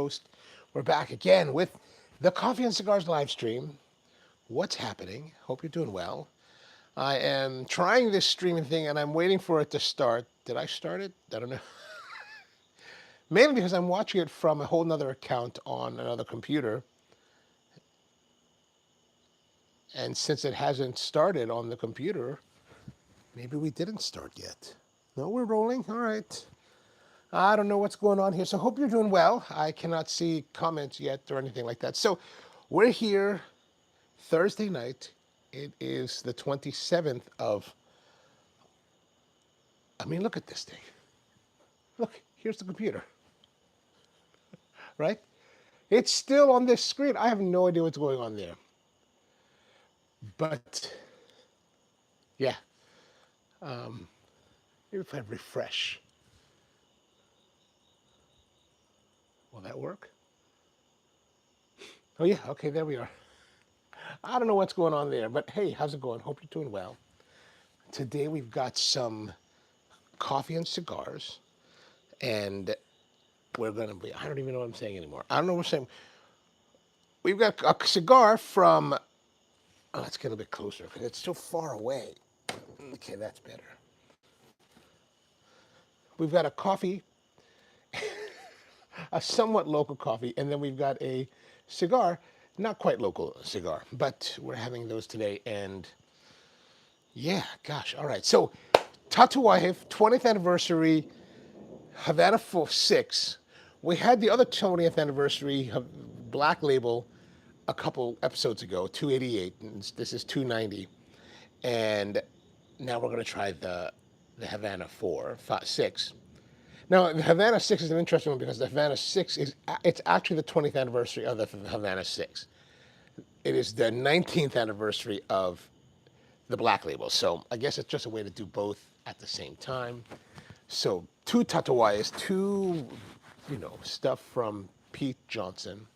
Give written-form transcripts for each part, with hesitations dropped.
host. We're back again with the Coffee and Cigars live stream. What's happening? Hope you're doing well. I am trying this streaming thing and I'm waiting for it to start. Did I start it? I don't know. Mainly because I'm watching it from a whole nother account on another computer. And since it hasn't started on the computer, maybe we didn't start yet. No, we're rolling. All right. I don't know what's going on here. So hope you're doing well. I cannot see comments yet or anything like that. So we're here Thursday night. It is the 27th of, I mean, look at this thing. Look, here's the computer, right? It's still on this screen. I have no idea what's going on there. But yeah, maybe if I refresh, will that work? Oh yeah, okay, there we are. I don't know what's going on there, but hey, how's it going? Hope you're doing well. Today we've got some coffee and cigars, and we're going to be, I don't even know what I'm saying anymore. I don't know what I'm saying. We've got a cigar from, oh, let's get a bit closer because it's so far away. Okay, that's better. We've got a coffee, a somewhat local coffee, and then we've got a cigar, not quite local cigar, but we're having those today. And yeah, gosh, all right. So, Tatuajev, 20th anniversary, Havana 6. We had the other 20th anniversary Black Label a couple episodes ago, 288, and this is 290. And now we're going to try the Havana 6. Now, the Havana 6 is an interesting one because the Havana 6 it's actually the 20th anniversary of the Havana 6. It is the 19th anniversary of the Black Label. So I guess it's just a way to do both at the same time. So two Tatuayas, two, stuff from Pete Johnson.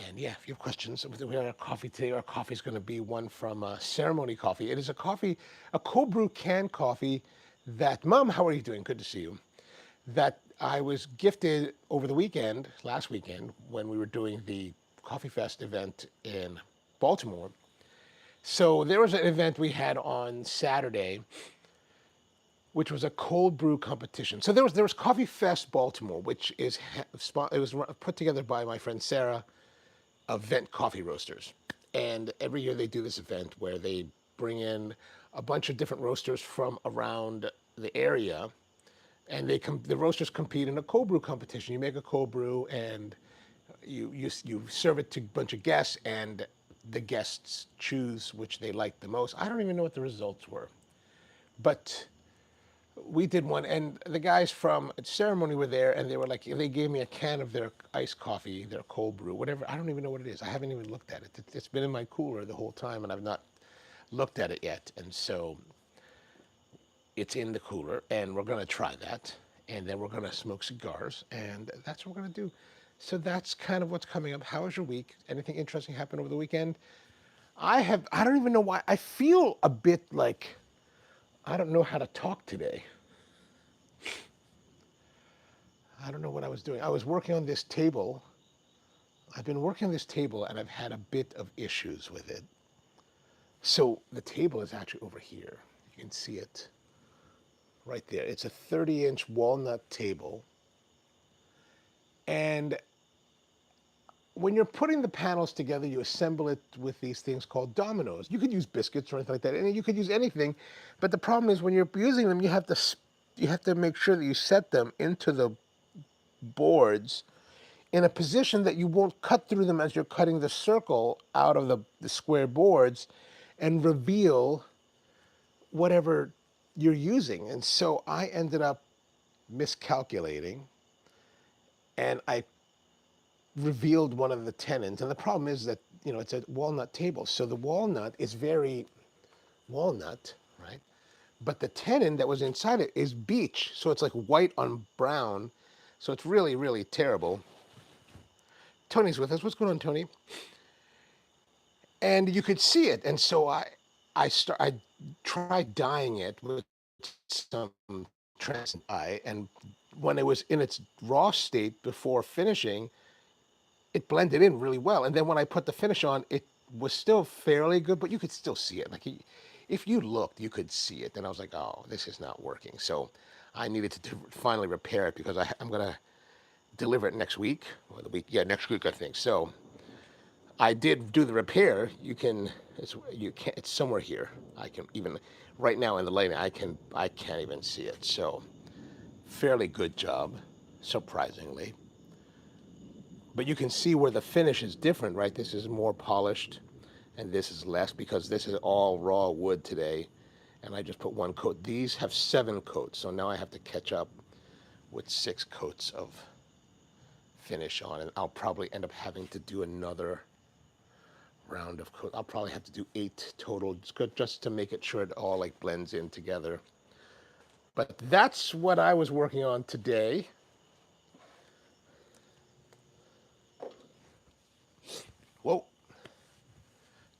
And yeah, if you have questions, we have our coffee today. Our coffee is going to be one from Ceremony Coffee. It is a coffee, a cold brew canned coffee that, Mom, how are you doing? Good to see you. That I was gifted over the weekend, last weekend, when we were doing the Coffee Fest event in Baltimore. So there was an event we had on Saturday, which was a cold brew competition. So there was Coffee Fest Baltimore, which it was put together by my friend Sarah of Vent Coffee Roasters. And every year they do this event where they bring in a bunch of different roasters from around the area, and the roasters compete in a cold brew competition. You make a cold brew and you serve it to a bunch of guests, and the guests choose which they like the most. I don't even know what the results were, but we did one, and the guys from Ceremony were there, and they were like, they gave me a can of their iced coffee, their cold brew, whatever. I don't even know what it is. I haven't even looked at it. It's been in my cooler the whole time, and I've not looked at it yet. And so it's in the cooler, and we're going to try that. And then we're going to smoke cigars, and that's what we're going to do. So that's kind of what's coming up. How was your week? Anything interesting happened over the weekend? I don't even know why. I feel a bit like I don't know how to talk today. I don't know what I was doing. I was working on this table. I've been working on this table and I've had a bit of issues with it. So the table is actually over here. You can see it right there. It's a 30-inch walnut table. And when you're putting the panels together, you assemble it with these things called dominoes. You could use biscuits or anything like that, and you could use anything. But the problem is when you're using them, you have to make sure that you set them into the boards in a position that you won't cut through them as you're cutting the circle out of the square boards and reveal whatever you're using. And so I ended up miscalculating and I revealed one of the tenons. And the problem is that, it's a walnut table. So the walnut is very walnut, right? But the tenon that was inside it is beech. So it's like white on brown. So it's really, really terrible. Tony's with us. What's going on, Tony? And you could see it. And so I tried dyeing it with some translucent dye, and when it was in its raw state before finishing, it blended in really well. And then when I put the finish on, it was still fairly good, but you could still see it. Like if you looked, you could see it. And I was like, oh, this is not working. So I needed to finally repair it because I'm gonna deliver it next week or the week. Yeah, next week I think. So I did do the repair. It's somewhere here. I can even right now in the lighting I can't even see it. So fairly good job, surprisingly. But you can see where the finish is different, right? This is more polished and this is less because this is all raw wood today. And I just put one coat. These have 7 coats, so now I have to catch up with 6 coats of finish on, and I'll probably end up having to do another round of coat. I'll probably have to do 8 total just to make it sure it all like blends in together. But that's what I was working on today. Whoa.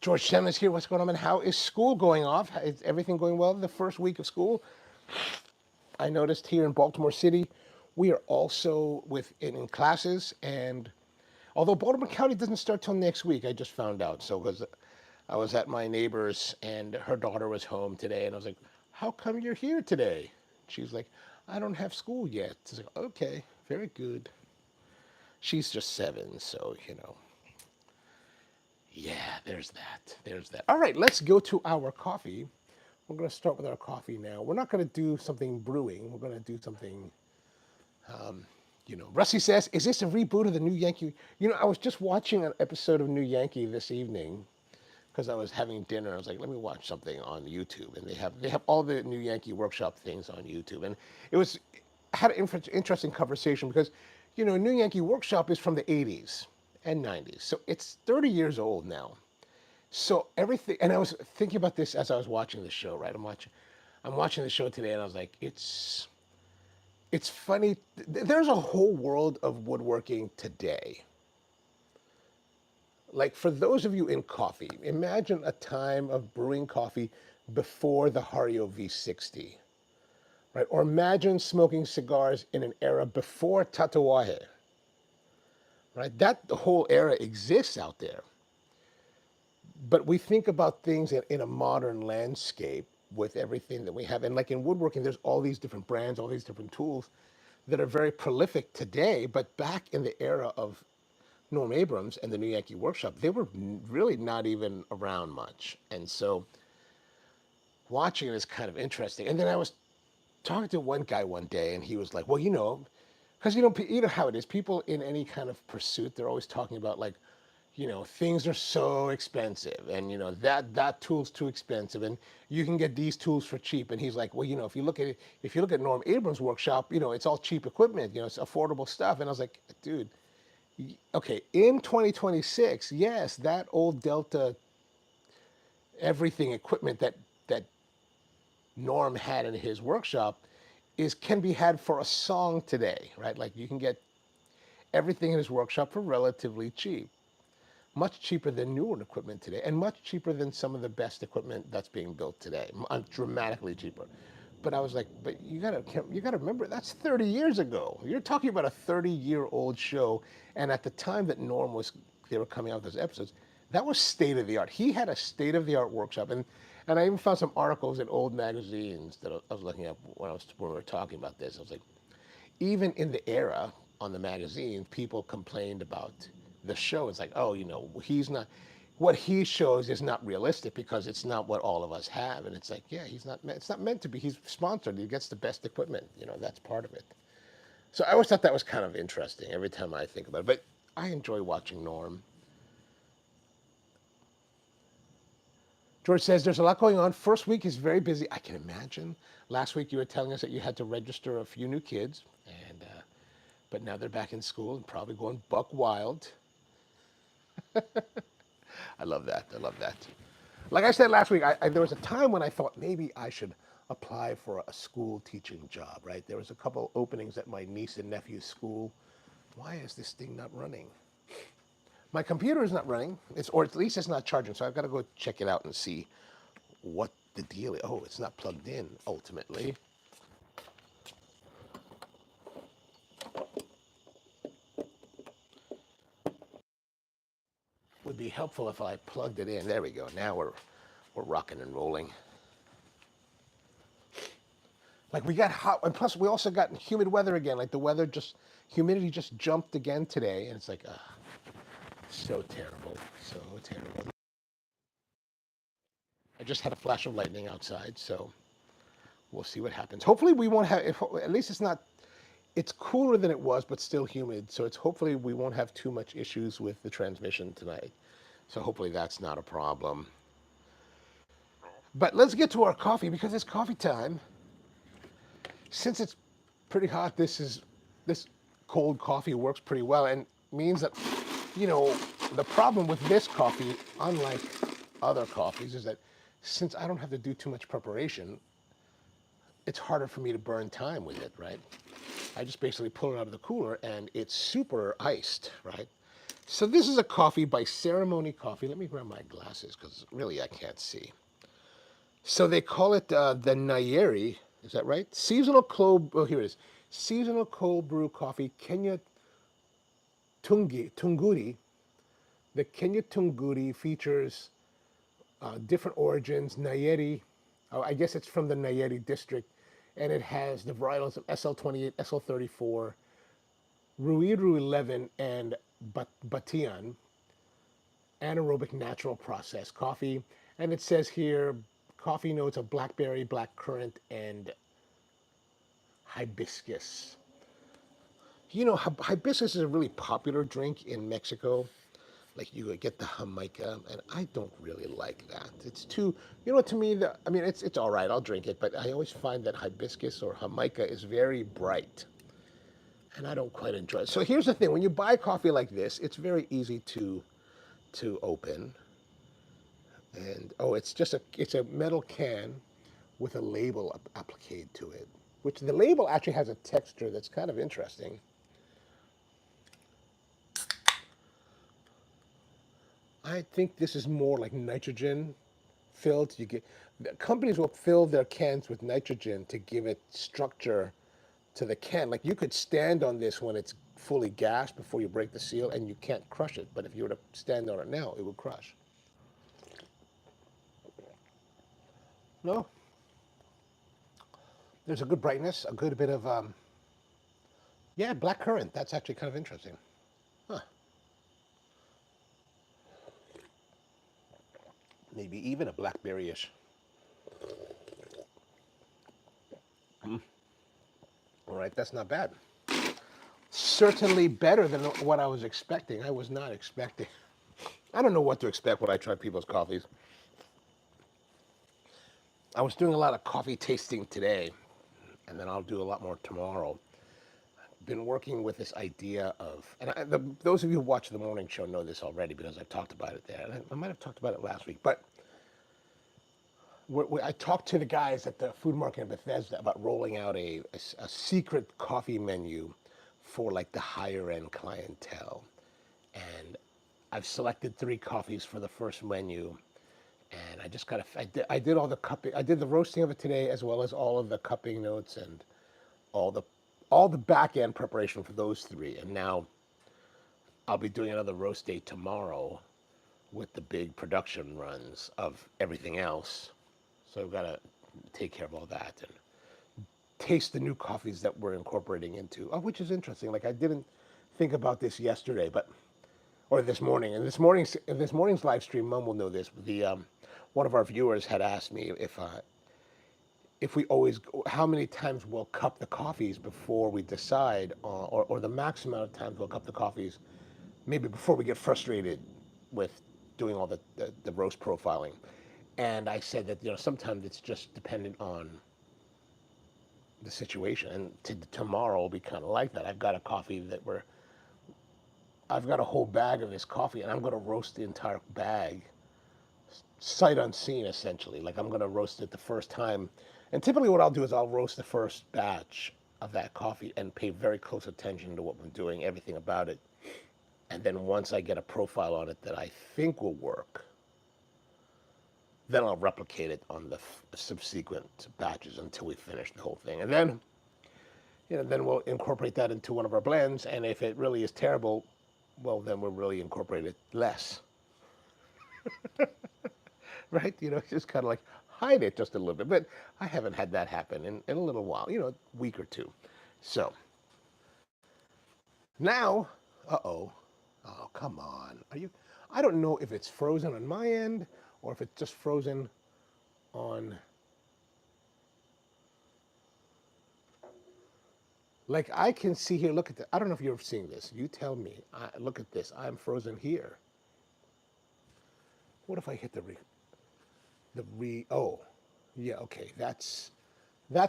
George Shem is here. What's going on, and how is school going off? Is everything going well the first week of school? I noticed here in Baltimore City, we are also in classes, and although Baltimore County doesn't start till next week, I just found out. So because I was at my neighbor's and her daughter was home today, and I was like, "How come you're here today?" She's like, "I don't have school yet." I was like, "Okay, very good." She's just 7, so yeah, there's that. There's that. All right, let's go to our coffee. We're going to start with our coffee now. We're not going to do something brewing. We're going to do something, Rusty says, is this a reboot of the New Yankee? I was just watching an episode of New Yankee this evening because I was having dinner. I was like, let me watch something on YouTube. And they have all the New Yankee Workshop things on YouTube. And it was had an interesting conversation because, New Yankee Workshop is from the 80s and 90s. So it's 30 years old now. So everything, and I was thinking about this as I was watching the show, right? I'm watching the show today, and I was like, it's funny. There's a whole world of woodworking today. Like for those of you in coffee, imagine a time of brewing coffee before the Hario V60, right? Or imagine smoking cigars in an era before Tatuaje, right? That the whole era exists out there. But we think about things in a modern landscape with everything that we have. And like in woodworking, there's all these different brands, all these different tools that are very prolific today. But back in the era of Norm Abrams and the New Yankee Workshop, they were really not even around much. And so watching it is kind of interesting. And then I was talking to one guy one day, and he was like, well, because you know how it is. People in any kind of pursuit, they're always talking about like, things are so expensive, and that tool's too expensive, and you can get these tools for cheap. And he's like, well, if you look at Norm Abrams' workshop, it's all cheap equipment, it's affordable stuff. And I was like, dude, okay, in 2026, yes, that old Delta everything equipment that Norm had in his workshop can be had for a song today, right? Like you can get everything in his workshop for relatively cheap, much cheaper than newer equipment today, and much cheaper than some of the best equipment that's being built today, dramatically cheaper. But I was like, but you gotta remember that's 30 years ago. You're talking about a 30-year-old show, and at the time that they were coming out with those episodes, that was state of the art. He had a state of the art workshop, and I even found some articles in old magazines that I was looking at when we were talking about this. I was like, even in the era on the magazine, people complained about the show. It's like, oh, he's not, what he shows is not realistic because it's not what all of us have. And it's like, yeah, it's not meant to be. He's sponsored. He gets the best equipment. That's part of it. So I always thought that was kind of interesting every time I think about it. But I enjoy watching Norm. George says there's a lot going on. First week is very busy. I can imagine. Last week you were telling us that you had to register a few new kids, and but now they're back in school and probably going buck wild. I love that. I love that. Like I said last week, there was a time when I thought maybe I should apply for a school teaching job, right? There was a couple openings at my niece and nephew's school. Why is this thing not running? My computer is not running, or at least it's not charging, so I've got to go check it out and see what the deal is. Oh, it's not plugged in, ultimately. be helpful if I plugged it in. There we go. Now we're rocking and rolling. Like we got hot, and plus we also got humid weather again. Like the weather just, humidity just jumped again today, and it's like, so terrible, so terrible. I just had a flash of lightning outside, so we'll see what happens. Hopefully we won't have, if, at least it's not, it's cooler than it was, but still humid. So it's hopefully we won't have too much issues with the transmission tonight. So hopefully that's not a problem. But let's get to our coffee because it's coffee time. Since it's pretty hot, this cold coffee works pretty well and means that, you know, the problem with this coffee, unlike other coffees, is that since I don't have to do too much preparation, it's harder for me to burn time with it, right? I just basically pull it out of the cooler and it's super iced, right? So this is a coffee by Ceremony Coffee. Let me grab my glasses because really I can't see. So they call it the Nyeri, is that right? Seasonal cold, oh here it is. Seasonal cold brew coffee, Kenya Tunguri. The Kenya Tunguri features different origins, Nyeri, I guess it's from the Nyeri district, and it has the varietals of SL28, SL34, Ruiru 11, and Batian, anaerobic natural process coffee. And it says here, coffee notes of blackberry, blackcurrant, and hibiscus. You know, hibiscus is a really popular drink in Mexico. Like you get the Jamaica, and I don't really like that. It's too, you know, to me, I mean, it's all right. I'll drink it, but I always find that hibiscus or Jamaica is very bright, and I don't quite enjoy it. So here's the thing: when you buy coffee like this, it's very easy to open, and oh, it's a metal can with a label applied to it, which the label actually has a texture that's kind of interesting. I think this is more like nitrogen filled. You get companies will fill their cans with nitrogen to give it structure to the can. Like you could stand on this when it's fully gassed before you break the seal, and you can't crush it. But if you were to stand on it now, it would crush. No, there's a good brightness, a good bit of yeah, black currant. That's actually kind of interesting. Huh. Maybe even a blackberry-ish. All right, that's not bad. Certainly better than what I was expecting. I was not expecting. I don't know what to expect when I try people's coffees. I was doing a lot of coffee tasting today, and then I'll do a lot more tomorrow. Been working with this idea of, and those of you who watch the morning show know this already because I've talked about it there. And I might have talked about it last week, but I talked to the guys at the food market in Bethesda about rolling out a secret coffee menu for like the higher end clientele. And I've selected 3 coffees for the first menu. And I just got I did all the cupping, I did the roasting of it today as well as all of the cupping notes and all the back end preparation for those 3. And now I'll be doing another roast day tomorrow with the big production runs of everything else. So I've got to take care of all that and taste the new coffees that we're incorporating into, which is interesting. Like I didn't think about this yesterday, but or this morning. And this morning's live stream, Mum will know this. The one of our viewers had asked me if we always, how many times we'll cup the coffees before we decide, or the maximum amount of times we'll cup the coffees, maybe before we get frustrated with doing all the roast profiling. And I said that, you know, sometimes it's just dependent on the situation. And tomorrow will be kind of like that. I've got a coffee I've got a whole bag of this coffee, and I'm going to roast the entire bag, sight unseen, essentially. Like I'm going to roast it the first time. And typically what I'll do is I'll roast the first batch of that coffee and pay very close attention to what I'm doing, everything about it. And then once I get a profile on it that I think will work, then I'll replicate it on the subsequent batches until we finish the whole thing. And then, you know, then we'll incorporate that into one of our blends. And if it really is terrible, well, then we'll really incorporate it less. right? Just kind of like hide it just a little bit. But I haven't had that happen in a little while, a week or two. So now, uh-oh. Oh, come on. I don't know if it's frozen on my end or if it's just frozen on, like I can see here, look at that. I don't know if you're seeing this. You tell me. Look at this. I'm frozen here. What if I hit oh, yeah, okay. That's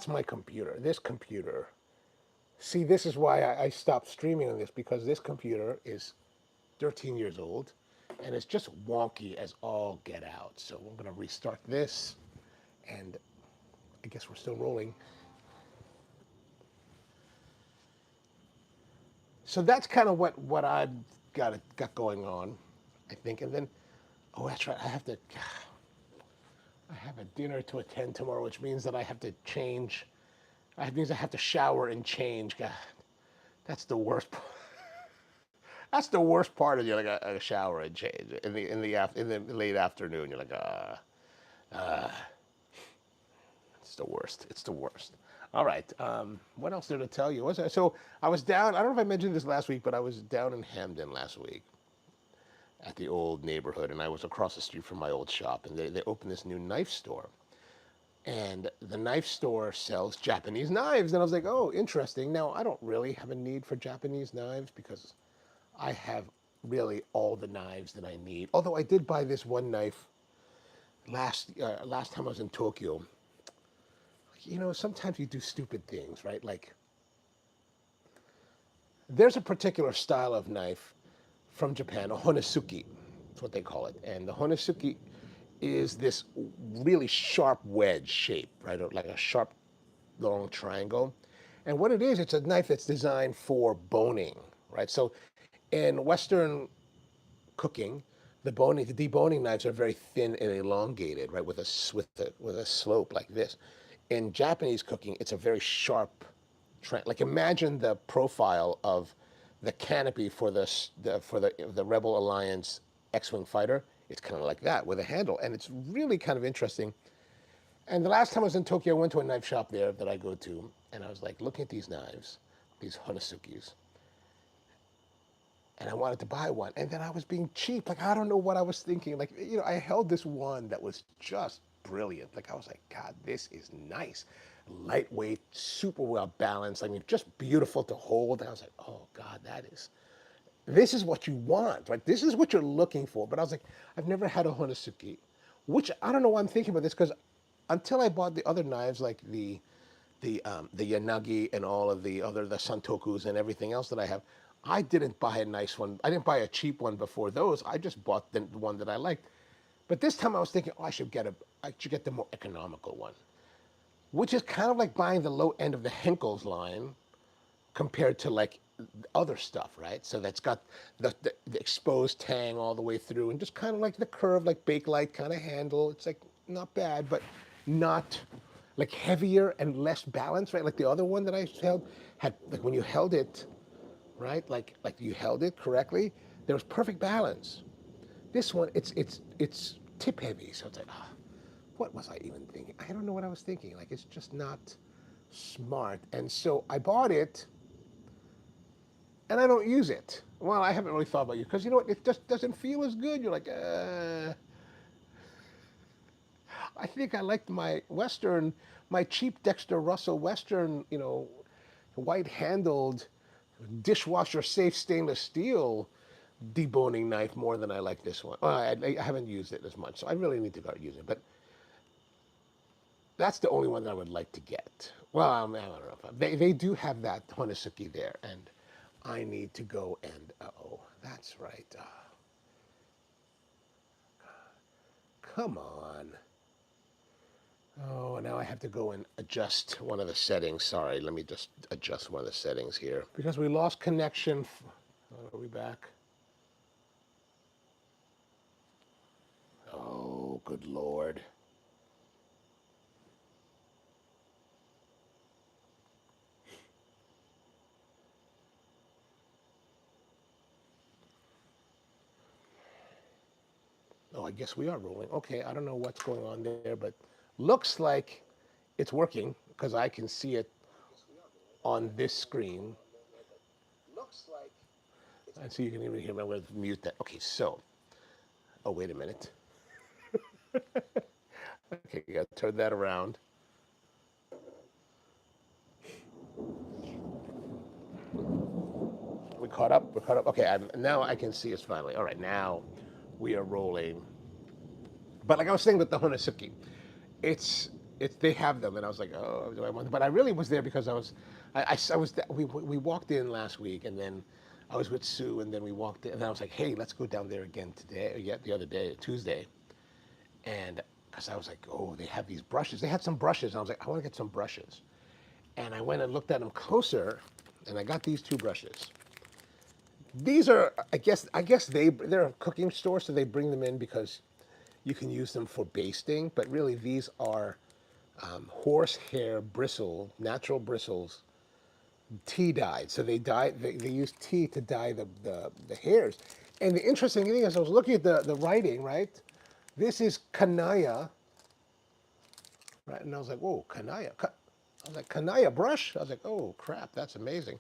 my computer. This computer. See, this is why I stopped streaming on this, because this computer is 13 years old and it's just wonky as all get out. So I'm going to restart this, and I guess we're still rolling. So that's kind of what I've got going on, I think. And then, oh, that's right. I have a dinner to attend tomorrow, which means that I have to change. It means I have to shower and change. God, that's the worst. That's the worst part of, like a shower and change in the late afternoon. You're like, it's the worst. It's the worst. All right. What else did I tell you? So I was down. I don't know if I mentioned this last week, but I was down in Hamden last week at the old neighborhood, and I was across the street from my old shop, and they opened this new knife store. And the knife store sells Japanese knives. And I was like, oh, interesting. Now, I don't really have a need for Japanese knives because I have really all the knives that I need. Although I did buy this one knife last time I was in Tokyo. Sometimes you do stupid things, right? Like, there's a particular style of knife from Japan, a Honesuki. That's what they call it. And the Honesuki is this really sharp wedge shape, right? Like a sharp, long triangle. And what it is, it's a knife that's designed for boning, right? So in Western cooking, the deboning knives are very thin and elongated, right, with a slope like this. In Japanese cooking, it's a very sharp, like imagine the profile of the canopy for the Rebel Alliance X-wing fighter. It's kind of like that with a handle, and it's really kind of interesting. And the last time I was in Tokyo, I went to a knife shop there that I go to, and I was like looking at these knives, these Honesukis, and I wanted to buy one. And then I was being cheap. Like, I don't know what I was thinking. Like, I held this one that was just brilliant. Like, I was like, God, this is nice. Lightweight, super well balanced. I mean, just beautiful to hold. And I was like, oh, God, this is what you want, right? This is what you're looking for. But I was like, I've never had a Honosuke, which I don't know why I'm thinking about this, because until I bought the other knives, like the Yanagi and all of the Santokus and everything else that I have, I didn't buy a nice one. I didn't buy a cheap one before those. I just bought the one that I liked. But this time I was thinking, oh, I should get the more economical one, which is kind of like buying the low end of the Henkel's line compared to like other stuff, right? So that's got the exposed tang all the way through, and just kind of like the curved, like Bakelite kind of handle. It's like not bad, but not like heavier and less balanced, right? Like the other one that I held had, like when you held it, right? Like you held it correctly, there was perfect balance. This one, it's tip heavy, so it's like, what was I even thinking? I don't know what I was thinking. Like it's just not smart, and so I bought it and I don't use it. Well, I haven't really thought about it because you know what? It just doesn't feel as good. You're like, I think I liked my cheap Dexter Russell Western, white handled, dishwasher safe stainless steel deboning knife more than I like this one. I haven't used it as much, so I really need to start using it. But that's the only one that I would like to get. Well, I don't know. They do have that Honesuki there, and I need to go and, that's right. Come on. Oh, now I have to go and adjust one of the settings. Sorry, let me just adjust one of the settings here. Because we lost connection. Are we back? Oh, good Lord. Oh, I guess we are rolling. Okay, I don't know what's going on there, but looks like it's working because I can see it on this screen. And so you can even hear me. I'm going to mute that. Okay, so, oh, wait a minute. Okay, you got to turn that around. We caught up. We're caught up. Okay, now I can see us finally. All right, now we are rolling. But like I was saying with the Honosuke, it's they have them, and I was like, oh, do I want them? But I really was there because I was we walked in last week, and then I was with Sue, and then we walked in, and I was like, hey, let's go down there again today, yeah, the other day, Tuesday, and because I was like, oh, they have these brushes. They had some brushes, and I was like, I want to get some brushes, and I went and looked at them closer, and I got these two brushes. These are, I guess they're a cooking store, so they bring them in because you can use them for basting. But really, these are horsehair bristle, natural bristles, tea dyed. So they use tea to dye the hairs. And the interesting thing is, I was looking at the writing, right? This is Kanaya, right? And I was like, whoa, Kanaya. I was like, Kanaya brush? I was like, oh crap, that's amazing.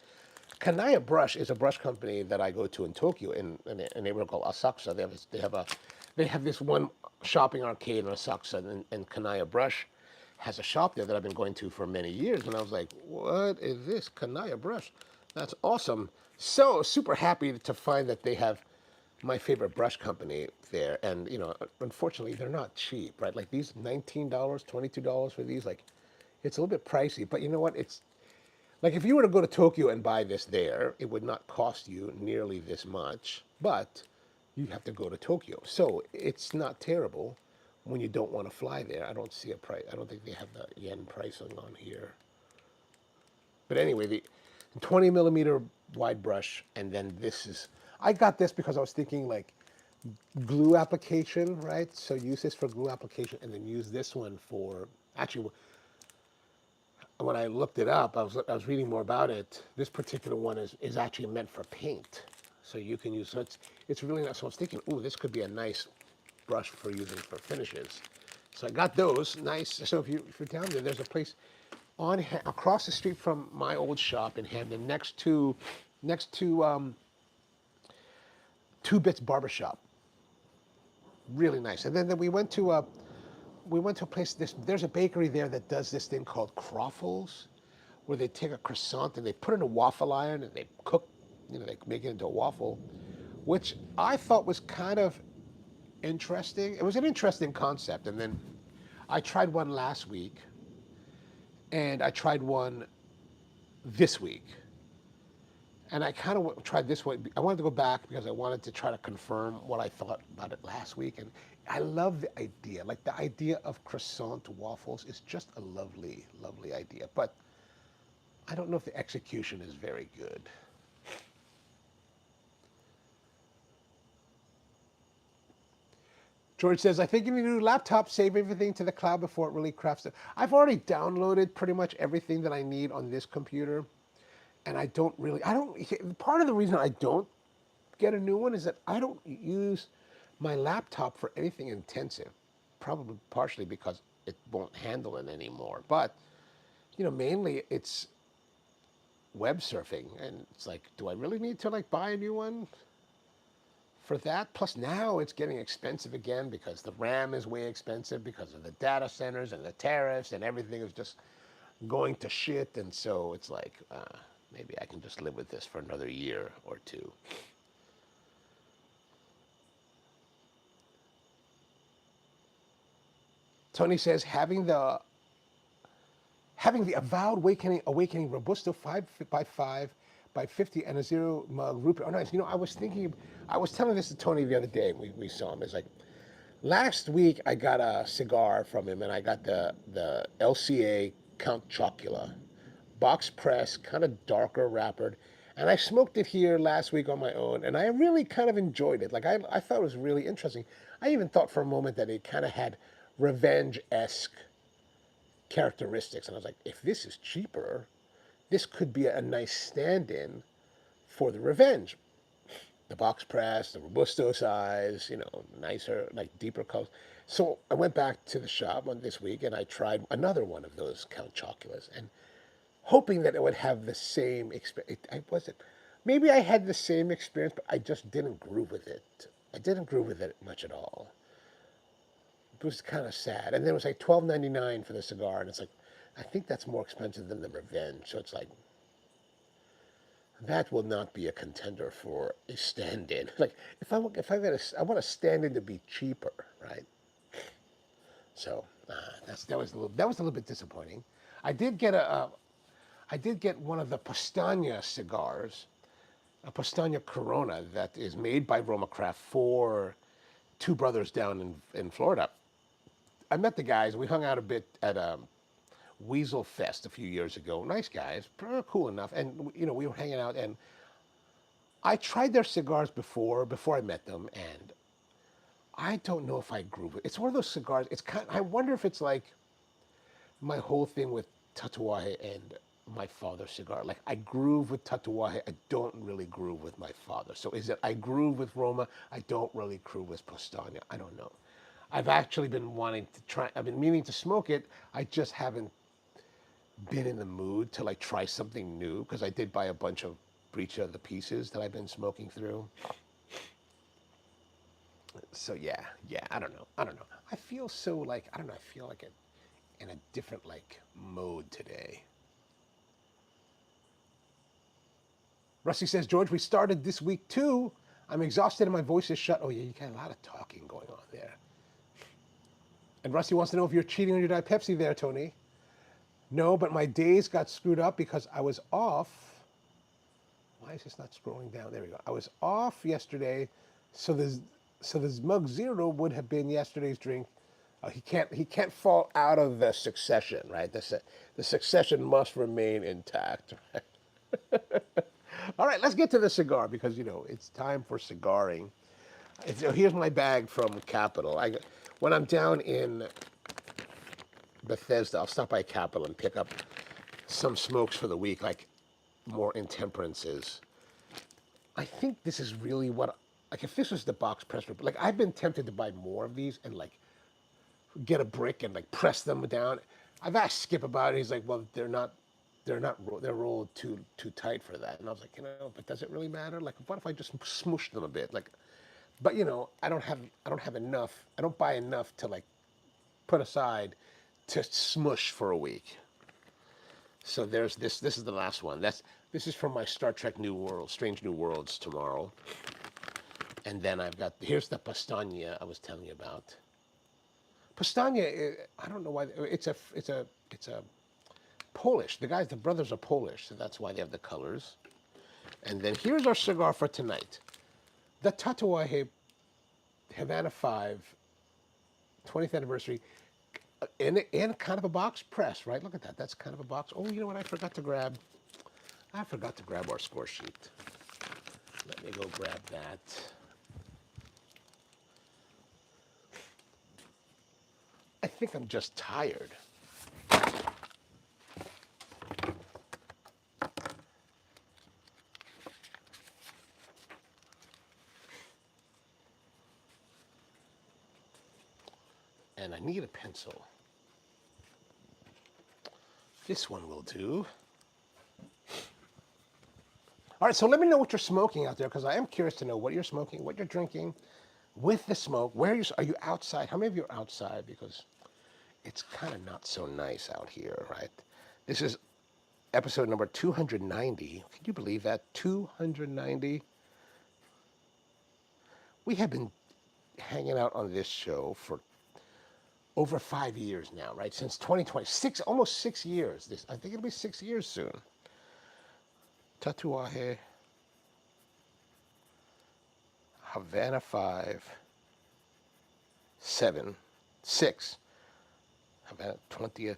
Kanaya Brush is a brush company that I go to in Tokyo in a neighborhood called Asakusa. They have this one shopping arcade in Asakusa, and Kanaya Brush has a shop there that I've been going to for many years. And I was like, what is this Kanaya Brush? That's awesome. So super happy to find that they have my favorite brush company there. And unfortunately, they're not cheap, right? Like these $19, $22 for these, like it's a little bit pricey. But you know what? It's like if you were to go to Tokyo and buy this there, it would not cost you nearly this much, but you have to go to Tokyo. So it's not terrible when you don't want to fly there. I don't see a price. I don't think they have the yen pricing on here. But anyway, the 20 millimeter wide brush, and then this is. I got this because I was thinking like glue application, right? So use this for glue application, and then use this one for actually when I looked it up, I was reading more about it. This particular one is actually meant for paint, so you can use. So it's really nice. So I was thinking, ooh, this could be a nice brush for using for finishes. So I got those nice. So if you're down there, there's a place across the street from my old shop in Hamden, next to Two Bits Barbershop. Really nice. And then we went to a place. There's a bakery there that does this thing called croffles, where they take a croissant and they put it in a waffle iron and they cook, they make it into a waffle, which I thought was kind of interesting. It was an interesting concept. And then I tried one last week, and I tried one this week. And I kind of tried this one. I wanted to go back because I wanted to try to confirm what I thought about it last week. And I love the idea. Like the idea of croissant waffles is just a lovely, lovely idea. But I don't know if the execution is very good. George says, I think if you do laptop, save everything to the cloud before it really crafts it. I've already downloaded pretty much everything that I need on this computer. And part of the reason I don't get a new one is that I don't use my laptop for anything intensive. Probably partially because it won't handle it anymore. But, mainly it's web surfing. And it's like, do I really need to like buy a new one for that? Plus now it's getting expensive again because the RAM is way expensive because of the data centers and the tariffs, and everything is just going to shit. And so it's like, maybe I can just live with this for another year or two. Tony says having the Avowed Awakening Robusto 5x5 by 50 and a zero mug root beer. Oh, nice. I was telling this to Tony the other day. We saw him. It's like last week I got a cigar from him, and I got the LCA Count Chocula box press, kind of darker wrappered. And I smoked it here last week on my own, and I really kind of enjoyed it. Like I thought it was really interesting. I even thought for a moment that it kind of had revenge-esque characteristics. And I was like, if this is cheaper, this could be a nice stand-in for the Revenge. the box press, the Robusto size, nicer, like deeper colors. So I went back to the shop on this week and I tried another one of those Count Chocula's and hoping that it would have the same experience. I wasn't. Maybe I had the same experience, but I just didn't groove with it. I didn't groove with it much at all. It was kind of sad. And then it was like $12.99 for the cigar, and it's like, I think that's more expensive than the Revenge. So it's like, that will not be a contender for a stand-in. Like I want a stand-in to be cheaper, right? So that was a little bit disappointing. I did get I did get one of the Pastania cigars, a Pastania Corona that is made by Roma Craft for two brothers down in Florida. I met the guys. We hung out a bit at Weasel Fest a few years ago. Nice guys, cool enough. And we were hanging out, and I tried their cigars before I met them, and I don't know if I grew with. It's one of those cigars. It's kind. I wonder if it's like my whole thing with Tatuaje and my father's cigar. Like I groove with Tatuaje, I don't really groove with my father. So is it I groove with Roma, I don't really groove with Postania? I don't know. I've actually been wanting to try. I've been meaning to smoke it. I just haven't been in the mood to like try something new because I did buy a bunch of Breach of the Pieces that I've been smoking through. So yeah, I don't know. I feel so like I don't know. I feel like in a different like mode today. Rusty says, George, we started this week too. I'm exhausted and my voice is shut. Oh yeah, you got a lot of talking going on there. And Rusty wants to know if you're cheating on your Diet Pepsi there, Tony. No, but my days got screwed up because I was off. Why is this not scrolling down? There we go. I was off yesterday, so this mug zero would have been yesterday's drink. He can't fall out of the succession, right? The succession must remain intact. All right, let's get to the cigar because it's time for cigaring. Here's my bag from Capital. When I'm down in Bethesda, I'll stop by Capital and pick up some smokes for the week, like more intemperances. I think this is really what, like, if this was the box press, like, I've been tempted to buy more of these and like get a brick and like press them down. I've asked Skip about it. He's like, well, they're rolled too tight for that. And I was like, but does it really matter? Like, what if I just smoosh them a bit? Like, but I don't have enough. I don't buy enough to like put aside to smush for a week. So there's this. This is the last one. This is from my Star Trek New World, Strange New Worlds tomorrow. And then here's the Pastania I was telling you about. Pastania, I don't know why it's a Polish. The brothers are Polish, so that's why they have the colors. And then here's our cigar for tonight. The Tatuaje Havana 5 20th anniversary in kind of a box press, right? Look at that. That's kind of a box. Oh, you know what? I forgot to grab our score sheet. Let me go grab that. I think I'm just tired. And I need a pencil. This one will do. All right, so let me know what you're smoking out there because I am curious to know what you're smoking, what you're drinking with the smoke. Are you outside? How many of you are outside? Because it's kind of not so nice out here, right? This is episode number 290. Can you believe that? 290. We have been hanging out on this show for over 5 years now, right? Since 2020, almost 6 years. I think it'll be 6 years soon. Tatuaje Havana 5 7 6 Havana 20th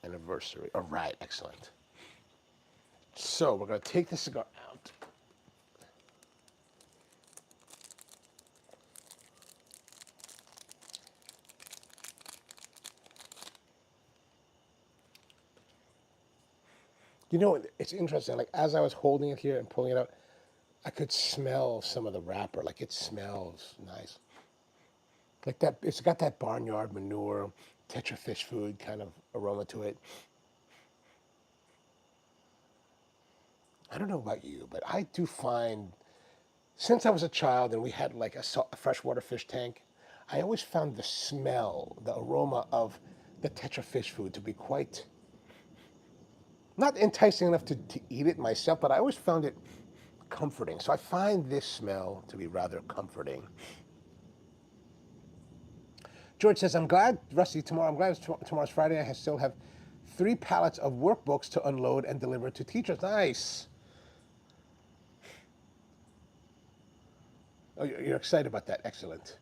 anniversary. All right, excellent. So we're going to take the cigar out. You know, it's interesting. Like as I was holding it here and pulling it out, I could smell some of the wrapper. Like it smells nice. Like that, it's got that barnyard manure, Tetra fish food kind of aroma to it. I don't know about you, but I do find, since I was a child and we had like a freshwater fish tank, I always found the smell, the aroma of the Tetra fish food to be quite, not enticing enough to eat it myself, but I always found it comforting. So I find this smell to be rather comforting. George says, I'm glad, Rusty, tomorrow, I'm glad tomorrow's Friday. I still have 3 pallets of workbooks to unload and deliver to teachers. Nice. Oh, you're excited about that. Excellent.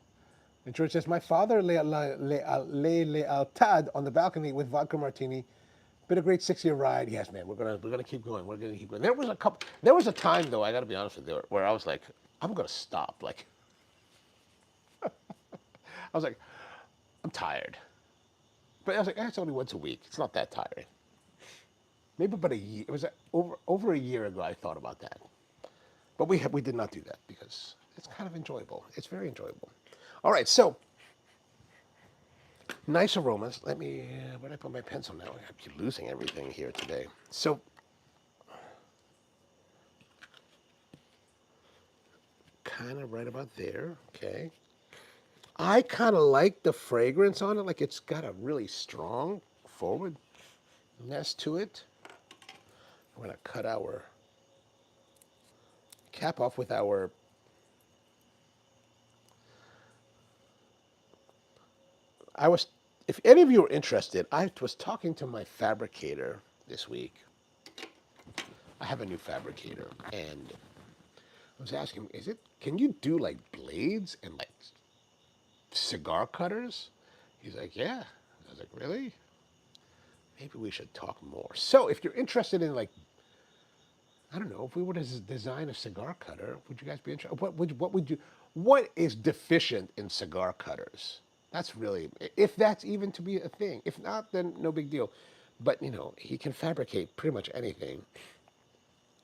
And George says, my father lay lealtad on the balcony with vodka martini. Been a great 6-year ride. Yes, man, we're gonna keep going. We're gonna keep going. There was a time though, I gotta be honest with you, where I was like, I'm gonna stop. Like I was like, I'm tired. But I was like, it's only once a week. It's not that tiring. Maybe about a year. It was over a year ago. I thought about that, but we did not do that because it's kind of enjoyable. It's very enjoyable. All right, so nice aromas. Let me. Where did I put my pencil now? I keep losing everything here today. So kind of right about there. Okay. I kind of like the fragrance on it. Like it's got a really strong forwardness to it. We're gonna cut our cap off with our. I was, if any of you are interested, I was talking to my fabricator this week. I have a new fabricator, and I was asking him, can you do like blades and like cigar cutters? He's like, yeah. I was like, really? Maybe we should talk more. So if you're interested in like, I don't know, if we were to design a cigar cutter, would you guys be interested? What is deficient in cigar cutters? That's really, if that's even to be a thing. If not, then no big deal. But you know, he can fabricate pretty much anything.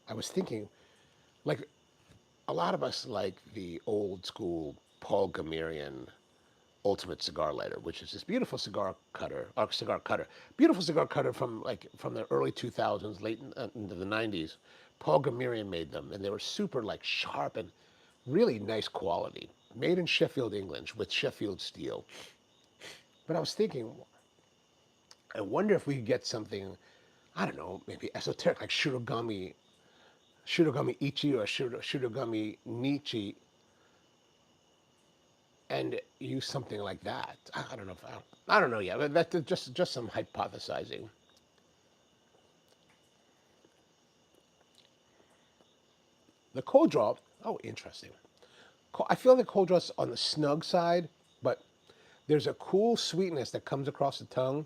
I was thinking, like, a lot of us like the old school Paul Gamerian Ultimate Cigar Lighter, which is this beautiful beautiful cigar cutter from the early 2000s, late into the 90s. Paul Gamerian made them, and they were super like sharp and really nice quality, made in Sheffield, England, with Sheffield steel. But I was thinking, I wonder if we could get something, I don't know, maybe esoteric like Shirogami Ichi or Shirogami Nichi, and use something like that. I don't know if I don't know yet, but that's just some hypothesizing. The cold draw, oh, interesting. I feel the cold draw's on the snug side, but there's a cool sweetness that comes across the tongue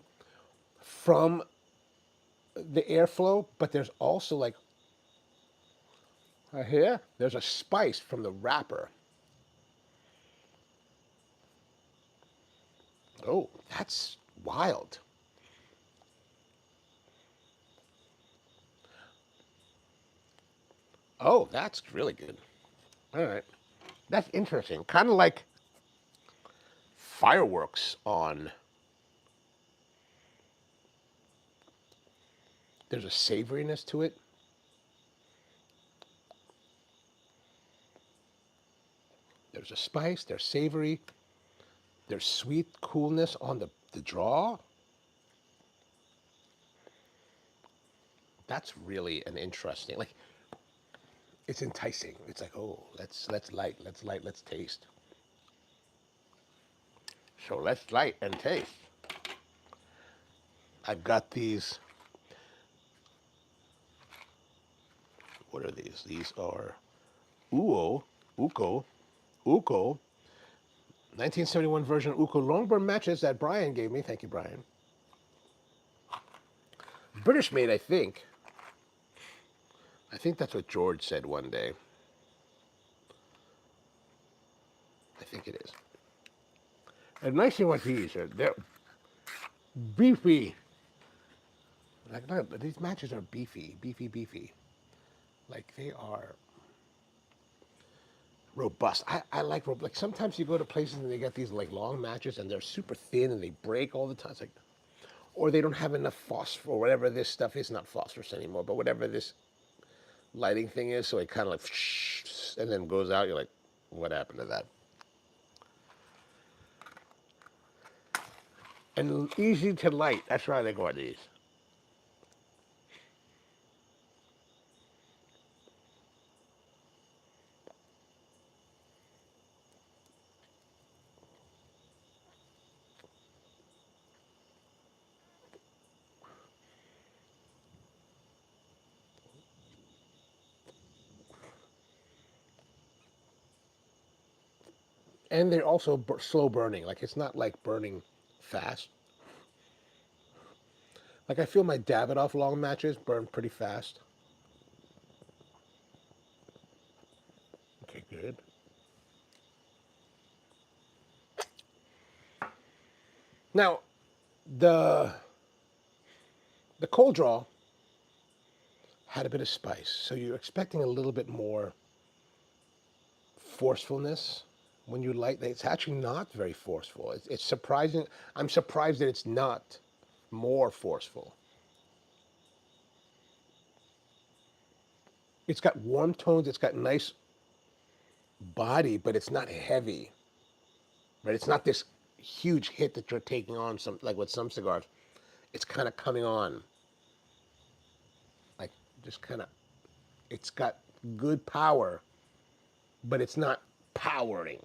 from the airflow, but there's also like here, there's a spice from the wrapper. Oh, that's wild. Oh, that's really good. All right. That's interesting. Kind of like fireworks on. There's a savoriness to it. There's a spice. There's savory. There's sweet coolness on the draw. That's really an interesting. Like it's enticing. It's like, oh, let's taste. So let's light and taste. I've got these. What are these? These are Uo, Uko, Uko, 1971 version Uko Longbourn matches that Brian gave me. Thank you, Brian. British made, I think. I think that's what George said one day. I think it is. And nice thing about these, they're beefy. Like look, these matches are beefy, beefy, beefy. Like they are robust. I like sometimes you go to places and they get these like long matches and they're super thin and they break all the time. It's like, or they don't have enough phosphor or whatever this stuff is, not phosphorus anymore, but whatever this lighting thing is, so it kind of like and then goes out. You're like, what happened to that? And easy to light. That's why they go on these. And they're also slow burning. Like it's not like burning fast. Like I feel my Davidoff long matches burn pretty fast. Okay, good. Now the the cold draw had a bit of spice, so you're expecting a little bit more forcefulness when you light. It's actually not very forceful. It's surprising. I'm surprised that it's not more forceful. It's got warm tones. It's got nice body, but it's not heavy. Right? It's not this huge hit that you're taking on some like with some cigars. It's kind of coming on, like just kind of. It's got good power, but it's not powering.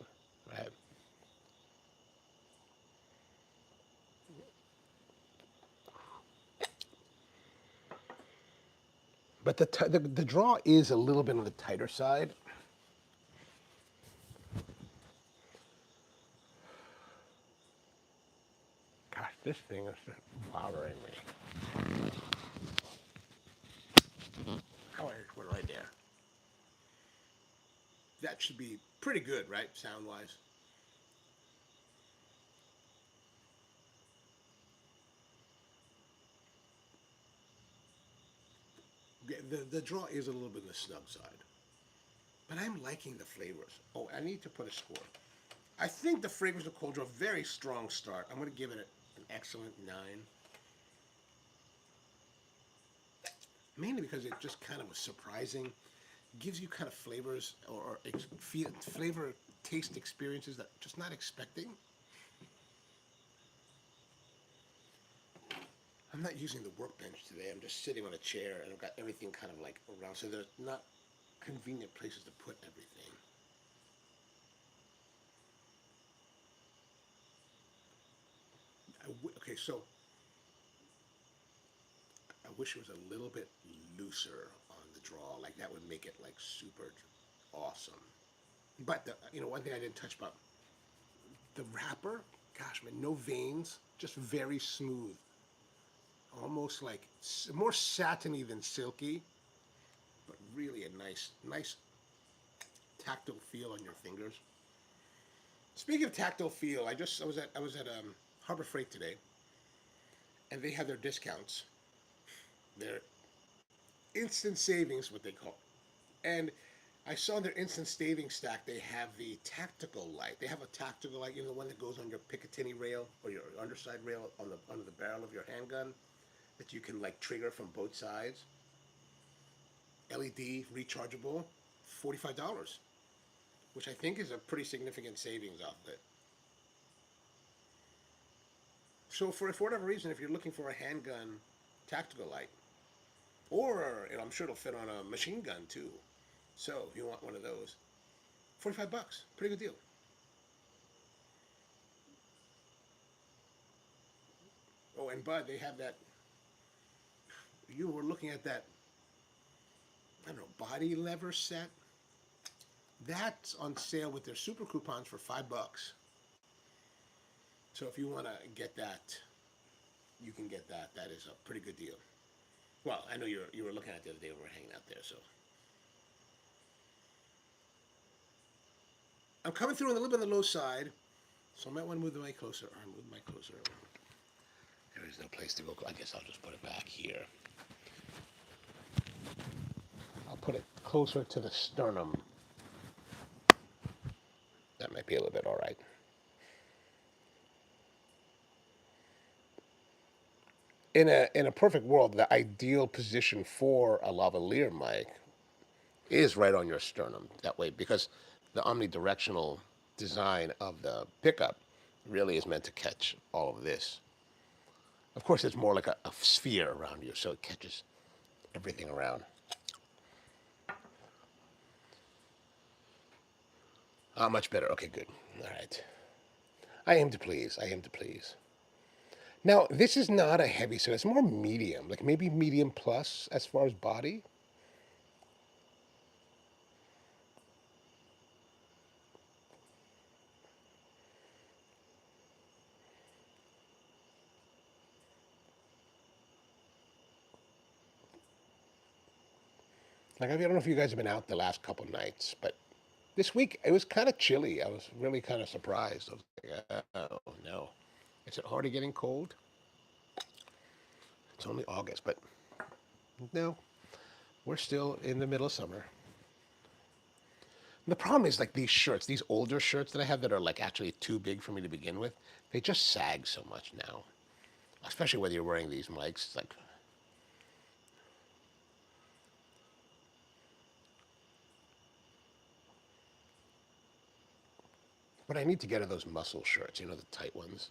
Right? But the draw is a little bit on the tighter side. Gosh, this thing is bothering me. How I put it right there. That should be pretty good, right? Sound wise. The draw is a little bit on the snug side, but I'm liking the flavors. Oh, I need to put a score. I think the fragrance of cold draw very strong start. I'm going to give it an excellent 9, mainly because it just kind of was surprising. Gives you kind of flavors or flavor taste experiences that just not expecting. I'm not using the workbench today. I'm just sitting on a chair and I've got everything kind of like around, so there's not convenient places to put everything. Okay, so I wish it was a little bit looser on the draw. Like that would make it like super awesome. But one thing I didn't touch about the wrapper. Gosh, man, no veins, just very smooth, almost like more satiny than silky, but really a nice tactile feel on your fingers. Speaking of tactile feel, I was at Harbor Freight today, and they have their discounts, their instant savings, what they call, and I saw their instant savings stack. They have the tactical light. They have a tactical light, the one that goes on your Picatinny rail or your underside rail on the under the barrel of your handgun that you can like trigger from both sides. LED rechargeable, $45, which I think is a pretty significant savings off it. So for whatever reason, if you're looking for a handgun tactical light, or I'm sure it'll fit on a machine gun too. So if you want one of those, $45, pretty good deal. Oh, and Bud, they have that. You were looking at that, I don't know, body lever set. That's on sale with their super coupons for $5. So if you want to get that, you can get that. That is a pretty good deal. Well, I know you were looking at it the other day when we were hanging out there. So I'm coming through on a little bit on the low side, so I might want to move the mic closer. Or move the mic closer. There is no place to go. I guess I'll just put it back here. I'll put it closer to the sternum. That might be a little bit all right. In a perfect world, the ideal position for a lavalier mic is right on your sternum. That way, because the omnidirectional design of the pickup really is meant to catch all of this. Of course, it's more like a sphere around you, so it catches everything around. Ah, much better. Okay, good. All right. I aim to please. I aim to please. Now, this is not a heavy set. It's more medium, like maybe medium plus as far as body. Like, I don't know if you guys have been out the last couple nights, but this week it was kind of chilly. I was really kind of surprised. I was like, oh no. Is it already getting cold? It's only August, but no, we're still in the middle of summer. And the problem is like these shirts, these older shirts that I have that are like actually too big for me to begin with, they just sag so much now. Especially whether you're wearing these mics. It's like, but I need to get her those muscle shirts, you know, the tight ones.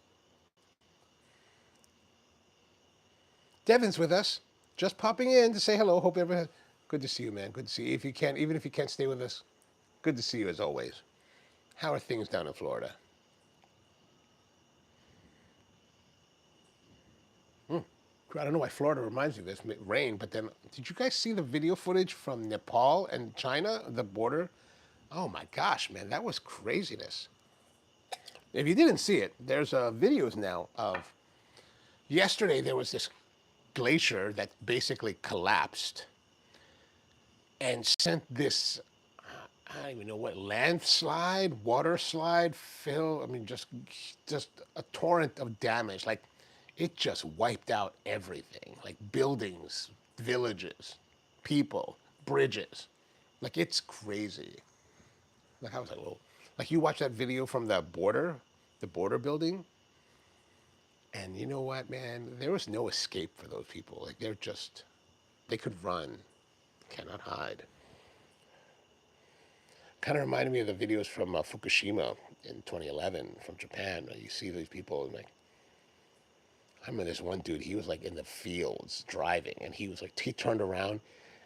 Devin's with us, just popping in to say hello. Hope everyone. Good to see you, man. Good to see you. If you can't, even if you can't stay with us, good to see you as always. How are things down in Florida? I don't know why Florida reminds me of this rain, but then did you guys see the video footage from Nepal and China, the border? Oh my gosh, man, that was craziness. If you didn't see it, there's videos now of yesterday there was this glacier that basically collapsed and sent this I don't even know what landslide, water slide, fill. I mean, just a torrent of damage. Like it just wiped out everything, like buildings, villages, people, bridges. Like it's crazy. Like I was like, well, like you watch that video from the border building, and you know what, man? There was no escape for those people. Like they could run, cannot hide. Kind of reminded me of the videos from Fukushima in 2011 from Japan. You see these people and like, I remember this one dude. He was like in the fields driving, and he was like he turned around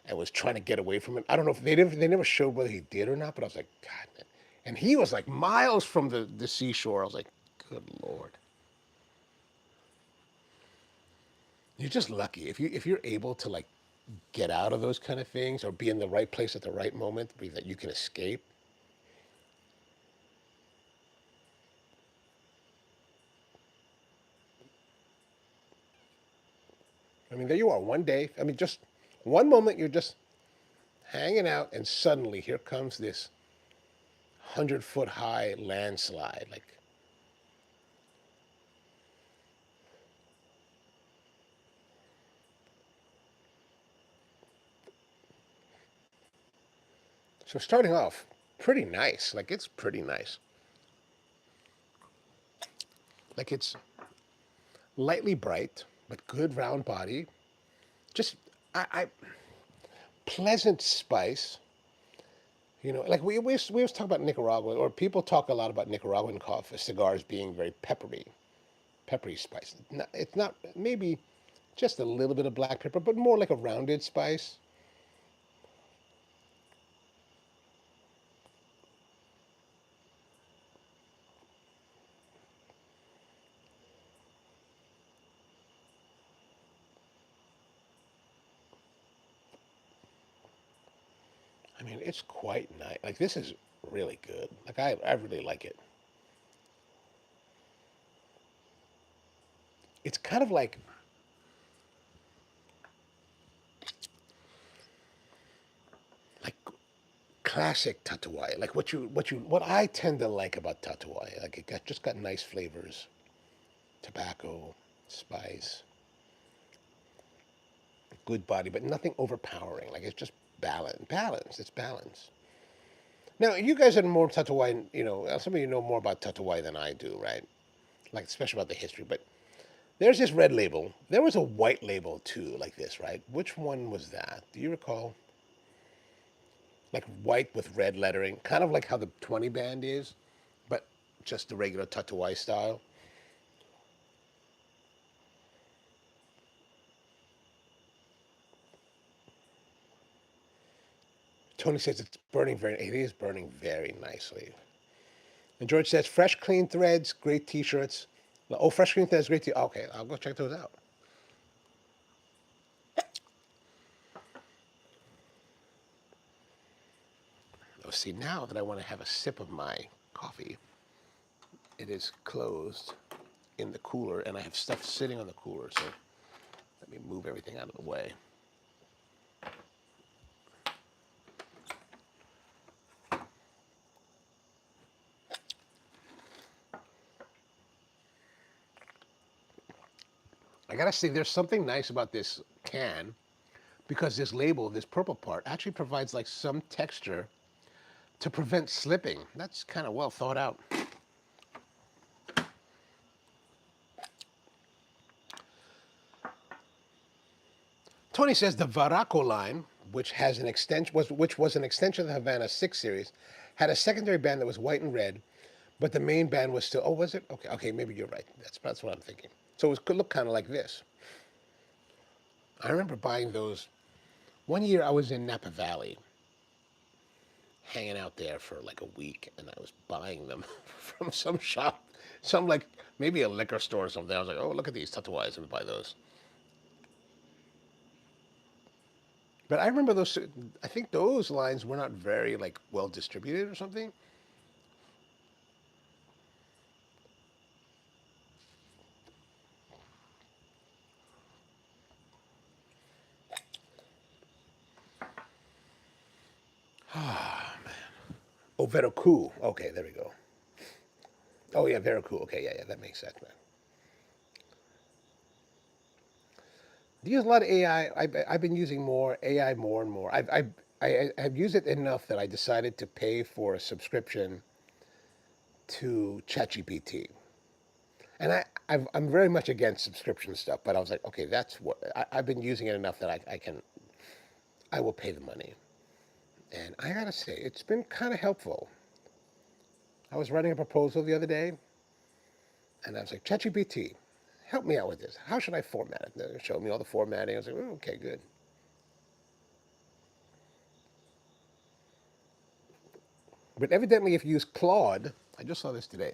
and was trying to get away from it. I don't know if they never showed whether he did or not, but I was like, God, man. And he was like miles from the seashore. I was like, good lord. You're just lucky if you're able to like get out of those kind of things or be in the right place at the right moment, be that you can escape. I mean, there you are one day. I mean, just one moment you're just hanging out, and suddenly here comes this 100-foot high landslide. Like, so starting off, pretty nice. Like, it's pretty nice. Like, it's lightly bright, but good round body. Just, I pleasant spice. You know, like we always talk about Nicaragua, or people talk a lot about Nicaraguan coffee cigars being very peppery spice. It's not maybe just a little bit of black pepper, but more like a rounded spice. I mean, it's quite nice. Like this is really good. Like I really like it. It's kind of like classic Tatuai. Like what I tend to like about Tatuai. Like just got nice flavors, tobacco. Spice. Good body, but nothing overpowering. Like it's just balance. Balance. It's balance. Now, you guys are more Tatawai, some of you know more about Tatawai than I do, right? Like, especially about the history. But there's this red label. There was a white label, too, like this, right? Which one was that? Do you recall? Like white with red lettering, kind of like how the 20 band is, but just the regular Tatawai style. Tony says it's burning it is burning very nicely. And George says, fresh, clean threads, great t-shirts. Oh, fresh, clean threads, great okay, I'll go check those out. Oh, see, now that I want to have a sip of my coffee, it is closed in the cooler, and I have stuff sitting on the cooler, so let me move everything out of the way. I gotta say, there's something nice about this can because this label, this purple part, actually provides like some texture to prevent slipping. That's kind of well thought out. Tony says the Varaco line, which has an extension, which was an extension of the Havana 6 series, had a secondary band that was white and red, but the main band was still. Oh, was it? Okay, okay, maybe you're right. That's what I'm thinking. So it could look kind of like this. I remember buying those. One year I was in Napa Valley, hanging out there for like a week, and I was buying them from some shop, some like maybe a liquor store or something. I was like, oh, look at these Tatawais, and buy those. But I remember those. I think those lines were not very like well distributed or something. Oh, Veroku. Okay, there we go. Oh yeah, Veroku. Okay, yeah, yeah, that makes sense, man. Do you use a lot of AI? I've been using more AI more and more. I have used it enough that I decided to pay for a subscription to ChatGPT. And I'm very much against subscription stuff, but I was like, okay, that's what I've been using it enough that I will pay the money. And I gotta say, it's been kind of helpful. I was writing a proposal the other day, and I was like, ChatGPT, help me out with this. How should I format it? And it showed me all the formatting. I was like, oh, okay, good. But evidently, if you use Claude, I just saw this today.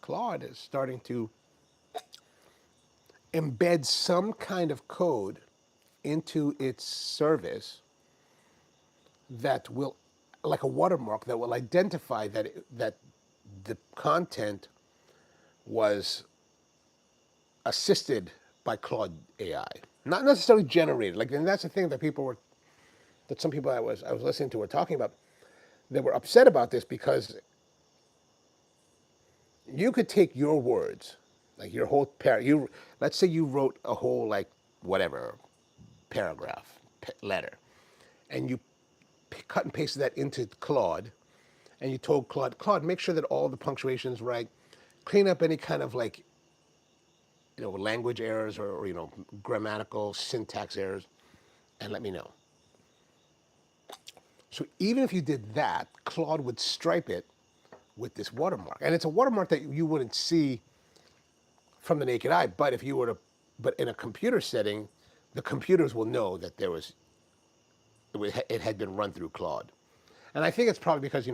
Claude is starting to embed some kind of code into its service that will, like a watermark, that will identify that the content was assisted by Claude AI, not necessarily generated. Like, and that's the thing that some people I was listening to were talking about. They were upset about this because you could take your words, like your whole let's say you wrote a whole like whatever paragraph, letter, and you cut and pasted that into Claude, and you told Claude, make sure that all the punctuation is right, clean up any kind of like, language errors or grammatical syntax errors, and let me know. So even if you did that, Claude would stripe it with this watermark, and it's a watermark that you wouldn't see from the naked eye. But if you were to, but in a computer setting, the computers will know that it had been run through Claude. And I think it's probably because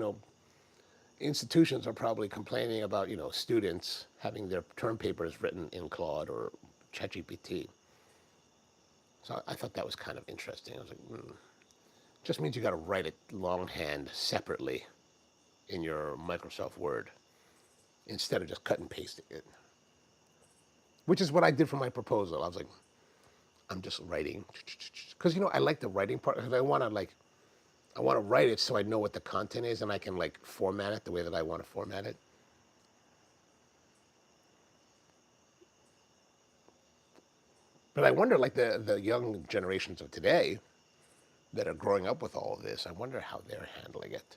institutions are probably complaining about students having their term papers written in Claude or ChatGPT. So I thought that was kind of interesting. I was like, just means you got to write it longhand separately in your Microsoft Word instead of just cut and pasting it. Which is what I did for my proposal. I was like, I'm just writing because I like the writing part because I want to write it so I know what the content is and I can like format it the way that I want to format it. But I wonder, like the young generations of today that are growing up with all of this, I wonder how they're handling it.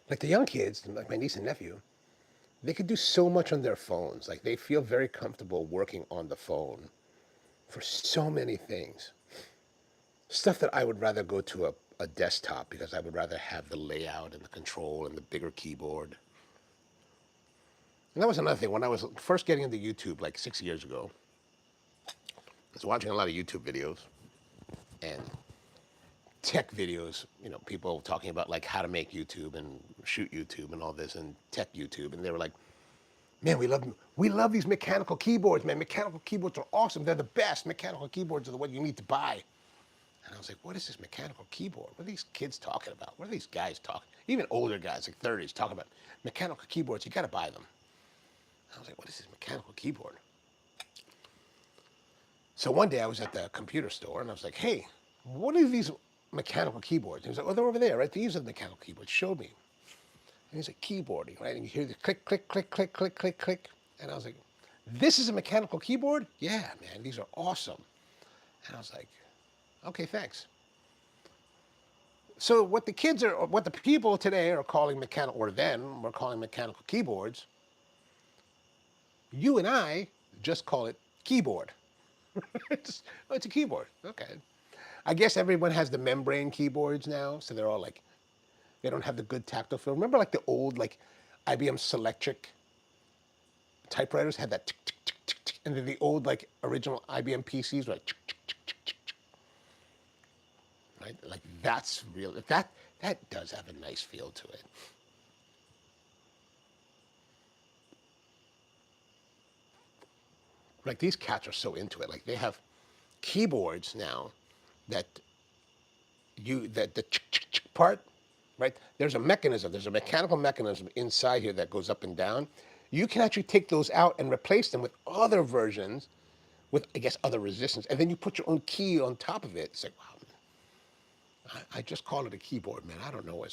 Like the young kids, like my niece and nephew, they could do so much on their phones. Like they feel very comfortable working on the phone for so many things. Stuff that I would rather go to a desktop because I would rather have the layout and the control and the bigger keyboard. And that was another thing. When I was first getting into YouTube like 6 years ago, I was watching a lot of YouTube videos and tech videos, people talking about like how to make YouTube and shoot YouTube and all this and tech YouTube. And they were like, man, we love these mechanical keyboards, man. Mechanical keyboards are awesome. They're the best. Mechanical keyboards are the what you need to buy. And I was like, what is this mechanical keyboard? What are these kids talking about? What are these guys talking? Even older guys, like 30s, talking about mechanical keyboards. You got to buy them. I was like, what is this mechanical keyboard? So one day I was at the computer store and I was like, hey, what are these mechanical keyboards? And he was like, oh, they're over there, right? These are the mechanical keyboards. Show me. And he's like, keyboarding, right? And you hear the click, click, click, click, click, click, click. And I was like, this is a mechanical keyboard? Yeah, man, these are awesome. And I was like, okay, thanks. So what the people today are calling mechanical, or then we're calling mechanical keyboards, you and I just call it keyboard. It's a keyboard. Okay. I guess everyone has the membrane keyboards now, so they're all like, they don't have the good tactile feel. Remember like the old like IBM Selectric typewriters had that tick, tick, tick, tick, tick, and then the old like original IBM PCs were like tick, tick, tick, tick, tick, tick, right? Like that's real. That does have a nice feel to it. Like these cats are so into it. Like they have keyboards now that that the part, right? There's a mechanism. There's a mechanical mechanism inside here that goes up and down. You can actually take those out and replace them with other versions with, I guess, other resistance, and then you put your own key on top of it. It's like, wow, I just call it a keyboard, man. I don't know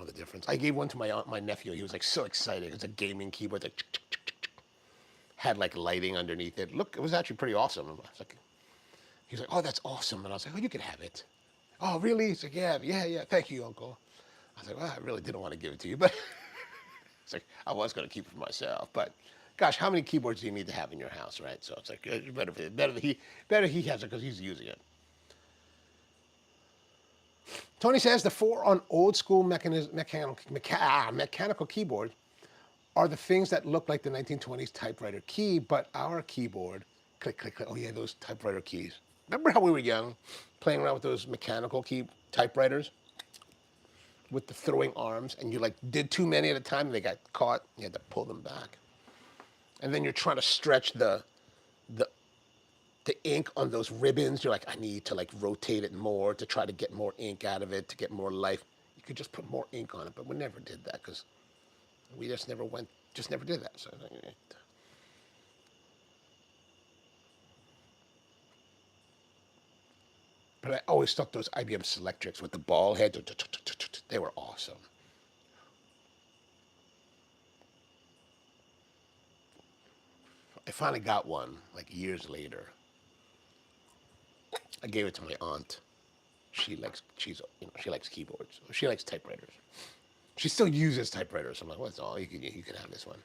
the difference. I gave one to my nephew. He was like so excited. It's a gaming keyboard that had like lighting underneath it. Look, it was actually pretty awesome. I was like, he was like, oh, that's awesome. And I was like, oh, you can have it. Oh, really? He's like, yeah, yeah, yeah. Thank you, Uncle. I was like, well, I really didn't want to give it to you, but it's like I was going to keep it for myself. But gosh, how many keyboards do you need to have in your house, right? So it's like better he has it because he's using it. Tony says the four on old school mechanical keyboards are the things that look like the 1920s typewriter key, but our keyboard, click, click, click. Oh yeah, those typewriter keys. Remember how we were young, playing around with those mechanical key typewriters with the throwing arms, and you like did too many at a time, and they got caught. You had to pull them back, and then you're trying to stretch the the ink on those ribbons. You're like, I need to like rotate it more to try to get more ink out of it, to get more life. You could just put more ink on it, but we never did that because we just never did that. So, but I always thought those IBM Selectrics with the ball head, they were awesome. I finally got one like years later. I gave it to my aunt. She likes keyboards. She likes typewriters. She still uses typewriters. I'm like, what's all you can have this one.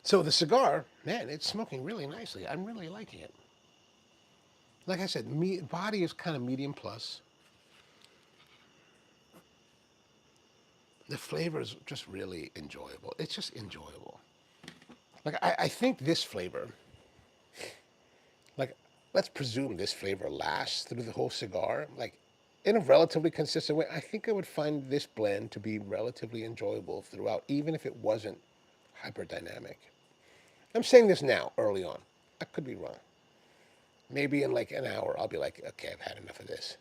So the cigar, man, it's smoking really nicely. I'm really liking it. Like I said, body is kind of medium plus. The flavor is just really enjoyable. It's just enjoyable. Like I think this flavor, like let's presume this flavor lasts through the whole cigar, like in a relatively consistent way. I think I would find this blend to be relatively enjoyable throughout, even if it wasn't hyperdynamic. I'm saying this now, early on. I could be wrong. Maybe in like an hour, I'll be like, okay, I've had enough of this.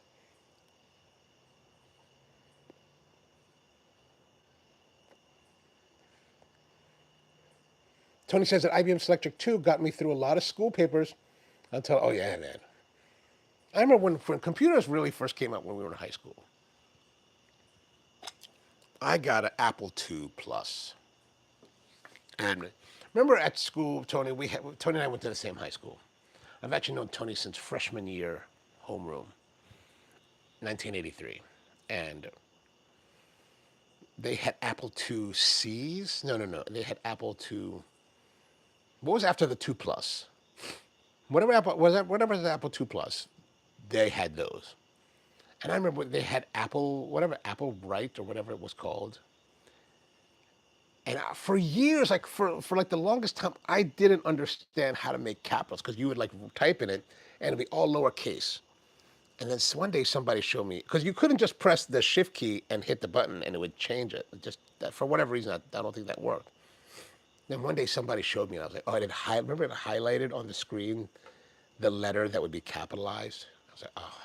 Tony says that IBM Selectric 2 got me through a lot of school papers until, oh yeah, man. I remember when computers really first came out when we were in high school. I got an Apple II Plus. And remember at school, Tony and I went to the same high school. I've actually known Tony since freshman year homeroom, 1983. And they had Apple IICs. No, no, no. They had Apple II. What was after the 2 Plus? Whatever Apple was that. Whatever was the Apple II Plus, they had those. And I remember they had Apple, whatever Apple Write or whatever it was called. And for years, like for like the longest time, I didn't understand how to make capitals because you would like type in it and it'd be all lowercase. And then one day somebody showed me because you couldn't just press the shift key and hit the button and it would change it. Just that, for whatever reason, I don't think that worked. Then one day somebody showed me and I was like, oh, remember it highlighted on the screen the letter that would be capitalized. I was like, oh.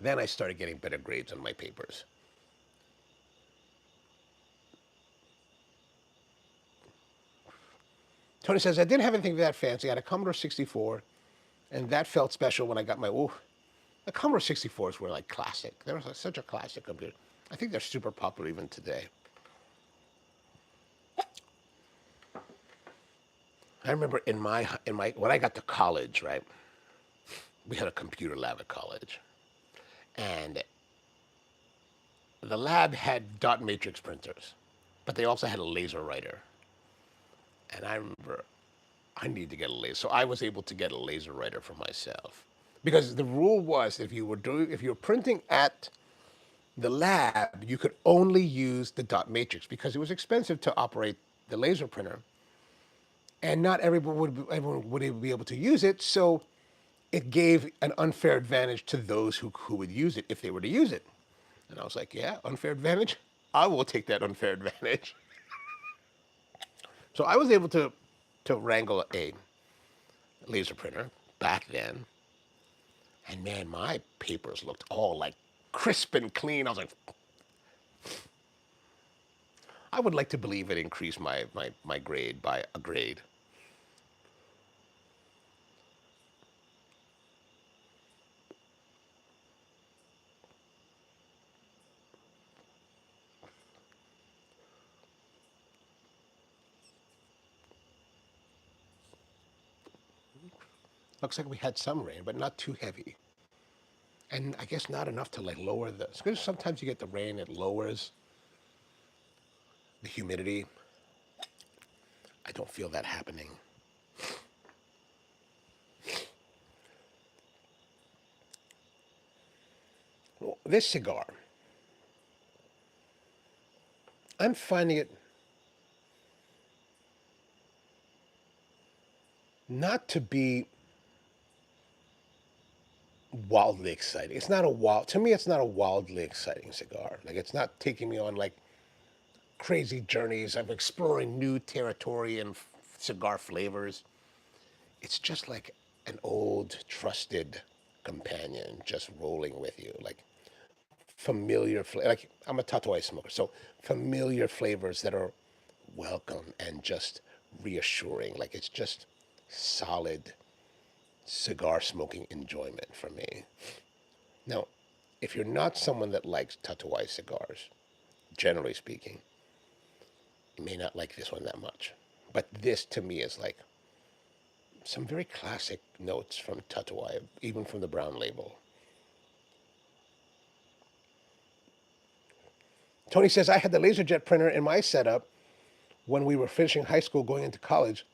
Then I started getting better grades on my papers. Tony says, I didn't have anything that fancy. I had a Commodore 64, and that felt special when I got my, the Commodore 64s were like classic. They were such a classic computer. I think they're super popular even today. I remember when I got to college, right? We had a computer lab at college, and the lab had dot matrix printers, but they also had a laser writer. And I remember I need to get a laser, so I was able to get a laser writer for myself because the rule was if you were printing at the lab, you could only use the dot matrix because it was expensive to operate the laser printer, and not everyone would be able to use it. So it gave an unfair advantage to those who would use it if they were to use it. And I was like, yeah, unfair advantage. I will take that unfair advantage. So I was able to wrangle a laser printer back then, and man, my papers looked all like crisp and clean. I was like, I would like to believe it increased my grade by a grade. Looks like we had some rain, but not too heavy. And I guess not enough to like lower because sometimes you get the rain, it lowers the humidity. I don't feel that happening. Well, this cigar, I'm finding it not to be wildly exciting. It's not a wild to me. It's not a wildly exciting cigar. Like it's not taking me on like crazy journeys of exploring new territory and cigar flavors. It's just like an old trusted companion just rolling with you, like like I'm a Tatuai smoker, so familiar flavors that are welcome and just reassuring. Like it's just solid cigar smoking enjoyment for me. Now, if you're not someone that likes Tatuai cigars, generally speaking, you may not like this one that much. But this to me is like some very classic notes from Tatuai, even from the brown label. Tony says, I had the LaserJet printer in my setup when we were finishing high school going into college.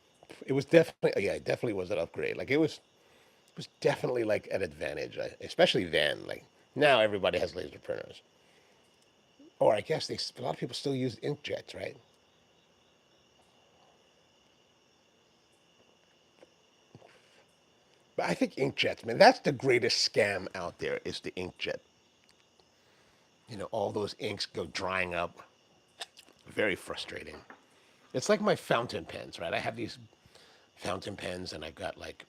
It was definitely, yeah, it definitely was an upgrade. Like it was definitely like an advantage, especially then. Like now everybody has laser printers. Or I guess a lot of people still use inkjets, right? But I think inkjets, man, that's the greatest scam out there is the inkjet. All those inks go drying up. Very frustrating. It's like my fountain pens, right? I have these fountain pens and I've got like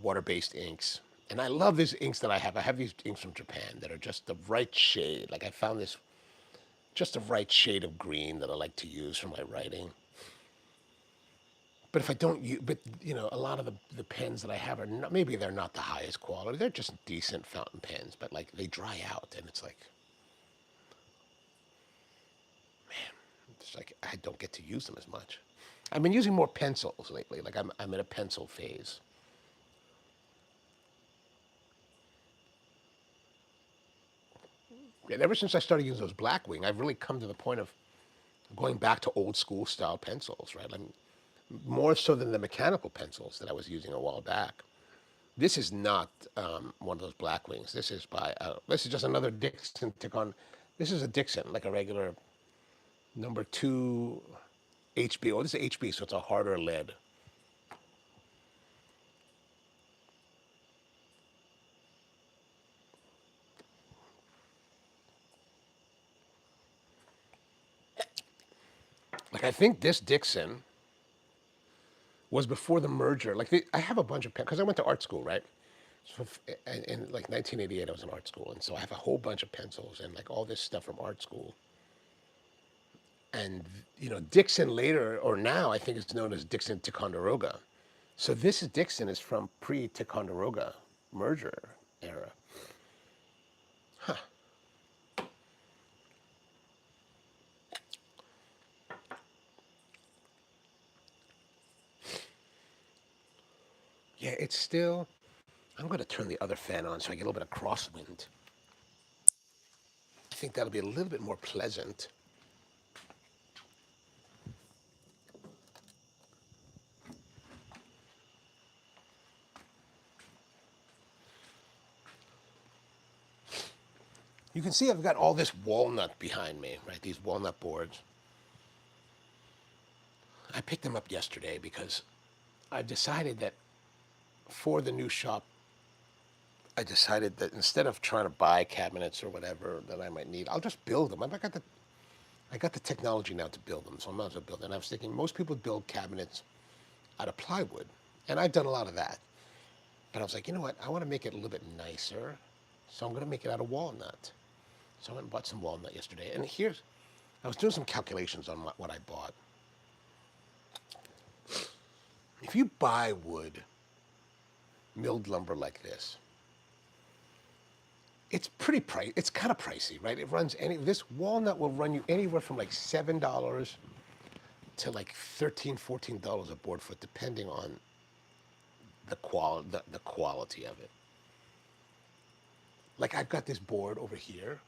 water-based inks. And I love these inks that I have. I have these inks from Japan that are just the right shade. Like I found this just the right shade of green that I like to use for my writing. But if I don't use, but a lot of the pens that I have are not, maybe they're not the highest quality. They're just decent fountain pens, but like they dry out, and it's like I don't get to use them as much. I've been using more pencils lately. Like I'm in a pencil phase. And ever since I started using those Blackwing, I've really come to the point of going back to old school style pencils, right? I'm more so than the mechanical pencils that I was using a while back. This is not one of those Blackwings. This is just another Dixon Tickon. This is a Dixon, like a regular number two HB. Oh, this is HB, so it's a harder lead. Like I think this Dixon was before the merger. I have a bunch of because I went to art school, right? So in like 1988, I was in art school, and so I have a whole bunch of pencils and like all this stuff from art school. And Dixon later or now I think it's known as Dixon Ticonderoga. So this is Dixon is from pre-Ticonderoga merger era. Yeah, it's still. I'm going to turn the other fan on so I get a little bit of crosswind. I think that'll be a little bit more pleasant. You can see I've got all this walnut behind me, right? These walnut boards. I picked them up yesterday because I decided that for the new shop, I decided that instead of trying to buy cabinets or whatever that I might need, I'll just build them. I got the technology now to build them, so I might as well build them. And I was thinking most people build cabinets out of plywood, and I've done a lot of that. But I was like, you know what? I want to make it a little bit nicer, so I'm going to make it out of walnut. So I went and bought some walnut yesterday, and I was doing some calculations on what I bought. If you buy wood, milled lumber like this, it's pretty It's kind of pricey, right? This walnut will run you anywhere from like $7 to like $13, $14 a board foot, depending on the quality of it. Like I've got this board over here.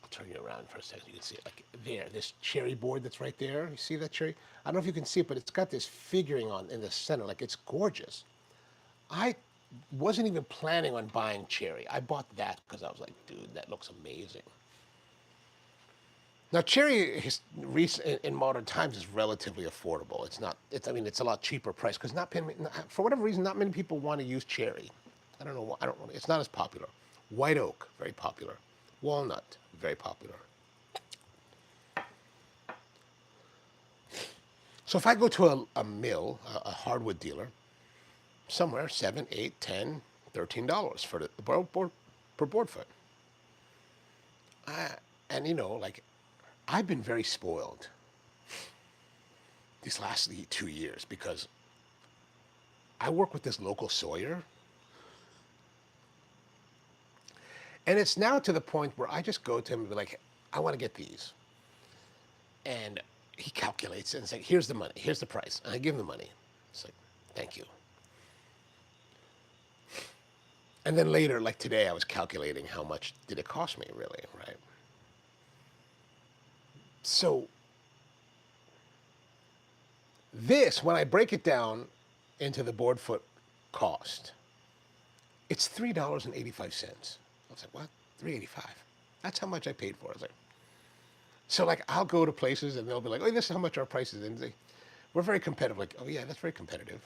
I'll turn you around for a second. You can see it like there. This cherry board that's right there. You see that cherry? I don't know if you can see it, but it's got this figuring on in the center. Like it's gorgeous. I wasn't even planning on buying cherry. I bought that because I was like, dude, that looks amazing. Now, cherry in modern times is relatively affordable. It's not. I mean, it's a lot cheaper price because for whatever reason, not many people want to use cherry. I don't know. I don't. It's not as popular. White oak, very popular. Walnut, very popular. So if I go to a mill, a hardwood dealer, somewhere 7, 8, 10, $13 for the board per board foot. And like I've been very spoiled these last 2 years because I work with this local sawyer, and it's now to the point where I just go to him and be like, I want to get these, and he calculates it and it's like, here's the money, here's the price, and I give him the money. It's like, thank you. And then later, like today, I was calculating how much did it cost me, really, right? So when I break it down into the board foot cost, it's $3.85. I was like, what? $3.85. That's how much I paid for it. I was like, so like I'll go to places and they'll be like, oh, this is how much our price is. And we're very competitive. Like, oh yeah, that's very competitive.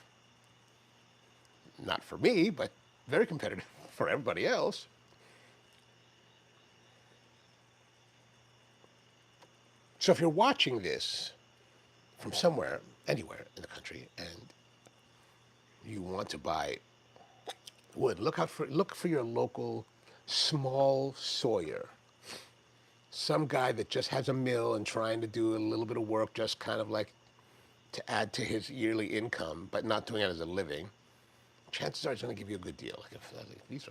Not for me, but very competitive for everybody else. So if you're watching this from somewhere, anywhere in the country, and you want to buy wood, look for your local small sawyer. Some guy that just has a mill and trying to do a little bit of work, just kind of like to add to his yearly income, but not doing it as a living, chances are he's going to give you a good deal. Like these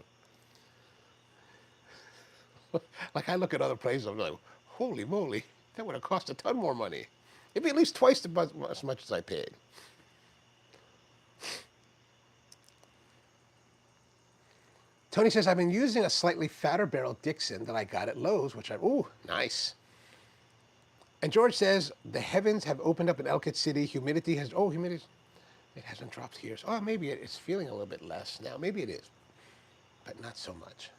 are, like I look at other places, I'm like, holy moly, that would have cost a ton more money. It'd be at least twice as much as I paid. Tony says, I've been using a slightly fatter barrel Dixon that I got at Lowe's, ooh, nice. And George says, the heavens have opened up in Ellicott City. Humidity, it hasn't dropped here. So, maybe it's feeling a little bit less now. Maybe it is, but not so much.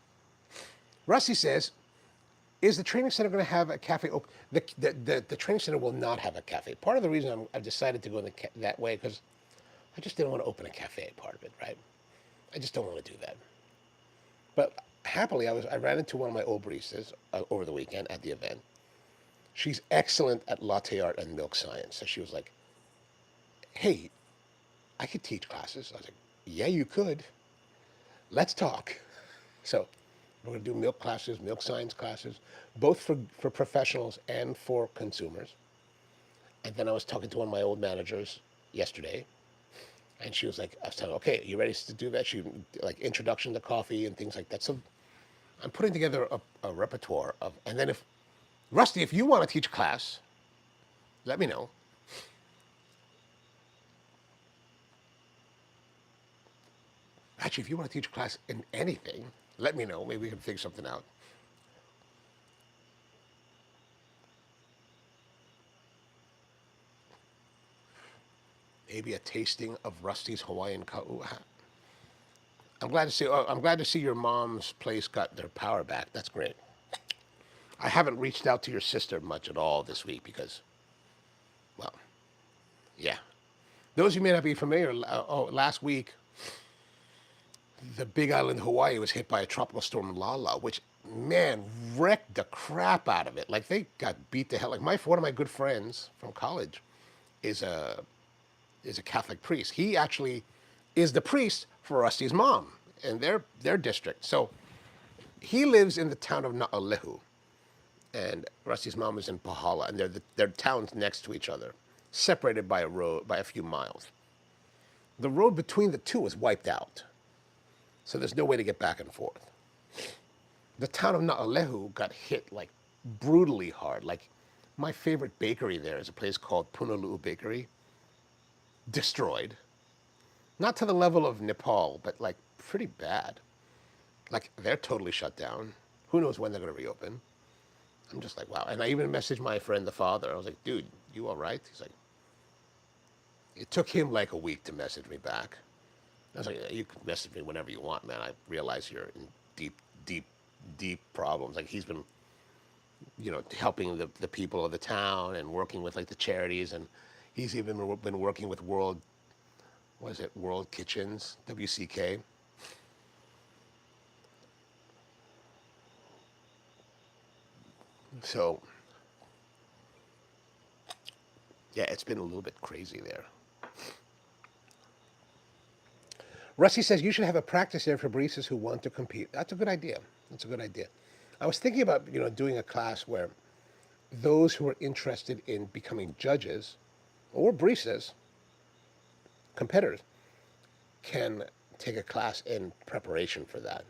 Rusty says, is the training center going to have a cafe open? The training center will not have a cafe. Part of the reason I've decided to go that way, because I just didn't want to open a cafe, part of it, right? I just don't want to do that. But happily, I ran into one of my old baristas over the weekend at the event. She's excellent at latte art and milk science. So she was like, hey, I could teach classes. I was like, yeah, you could. Let's talk. So we're going to do milk classes, milk science classes, both for professionals and for consumers. And then I was talking to one of my old managers yesterday, and she was like, I was telling her, okay, you ready to do that? She, like, introduction to coffee and things like that. So I'm putting together a repertoire of, and then Rusty, if you want to teach class, let me know. Actually, if you want to teach class in anything, let me know. Maybe we can figure something out. Maybe a tasting of Rusty's Hawaiian ka'u. I'm glad to see your mom's place got their power back. That's great. I haven't reached out to your sister much at all this week because, well, yeah. Those who may not be familiar, last week, the big island Hawaii was hit by a tropical storm Lala, which, man, wrecked the crap out of it. Like, they got beat to hell. Like, one of my good friends from college is a Catholic priest. He actually is the priest for Rusty's mom in their district. So he lives in the town of Na'alehu, and Rusty's mom is in Pahala, and they're towns next to each other, separated by a road by a few miles. The road between the two is wiped out, so there's no way to get back and forth. The town of Na'alehu got hit like brutally hard. Like, my favorite bakery there is a place called Punalu'u Bakery. Destroyed. Not to the level of Nepal, but like pretty bad. Like, they're totally shut down. Who knows when they're going to reopen? I'm just like, wow. And I even messaged my friend, the father. I was like, dude, you all right? He's like, it took him like a week to message me back. I was like, yeah, you can message me whenever you want, man. I realize you're in deep, deep, deep problems. Like, he's been, helping the people of the town and working with like the charities, and he's even been working with World Kitchens, WCK. So, yeah, it's been a little bit crazy there. Rusty says you should have a practice area for baristas who want to compete. That's a good idea. That's a good idea. I was thinking about, doing a class where those who are interested in becoming judges or baristas, competitors, can take a class in preparation for that.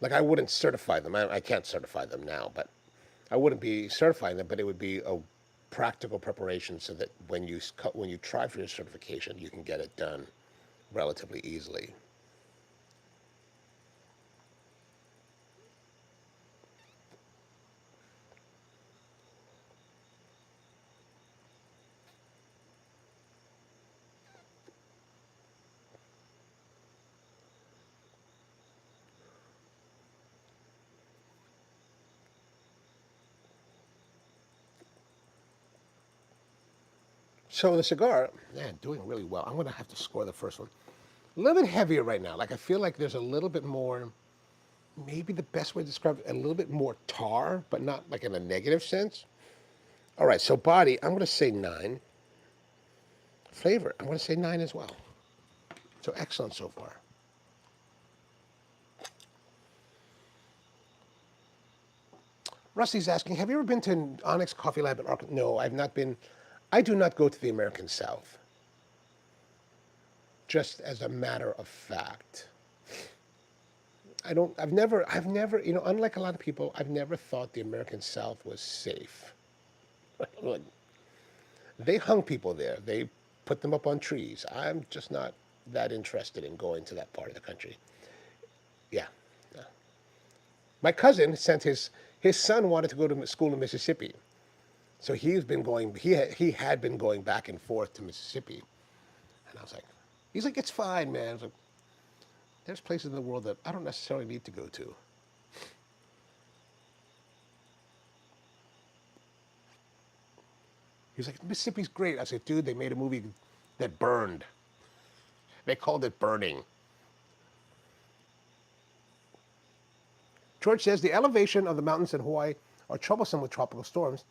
Like, I wouldn't certify them. I can't certify them now, but I wouldn't be certifying them, but it would be a practical preparation so that when you try for your certification, you can get it done relatively easily. So the cigar, man, doing really well. I'm going to have to score the first one. A little bit heavier right now. Like, I feel like there's a little bit more, maybe the best way to describe it, a little bit more tar, but not like in a negative sense. All right, so body, I'm going to say 9. Flavor, I'm going to say 9 as well. So excellent so far. Rusty's asking, have you ever been to Onyx Coffee Lab in Arkansas? No, I've not been. I do not go to the American South, just as a matter of fact. I don't, I've never, unlike a lot of people, I've never thought the American South was safe. Like, they hung people there. They put them up on trees. I'm just not that interested in going to that part of the country. Yeah. Yeah. My cousin sent his son wanted to go to school in Mississippi. So he had been going back and forth to Mississippi. And I was like, he's like, it's fine, man. I was like, there's places in the world that I don't necessarily need to go to. He was like, Mississippi's great. I said, dude, they made a movie that burned. They called it Burning. George says the elevation of the mountains in Hawaii are troublesome with tropical storms.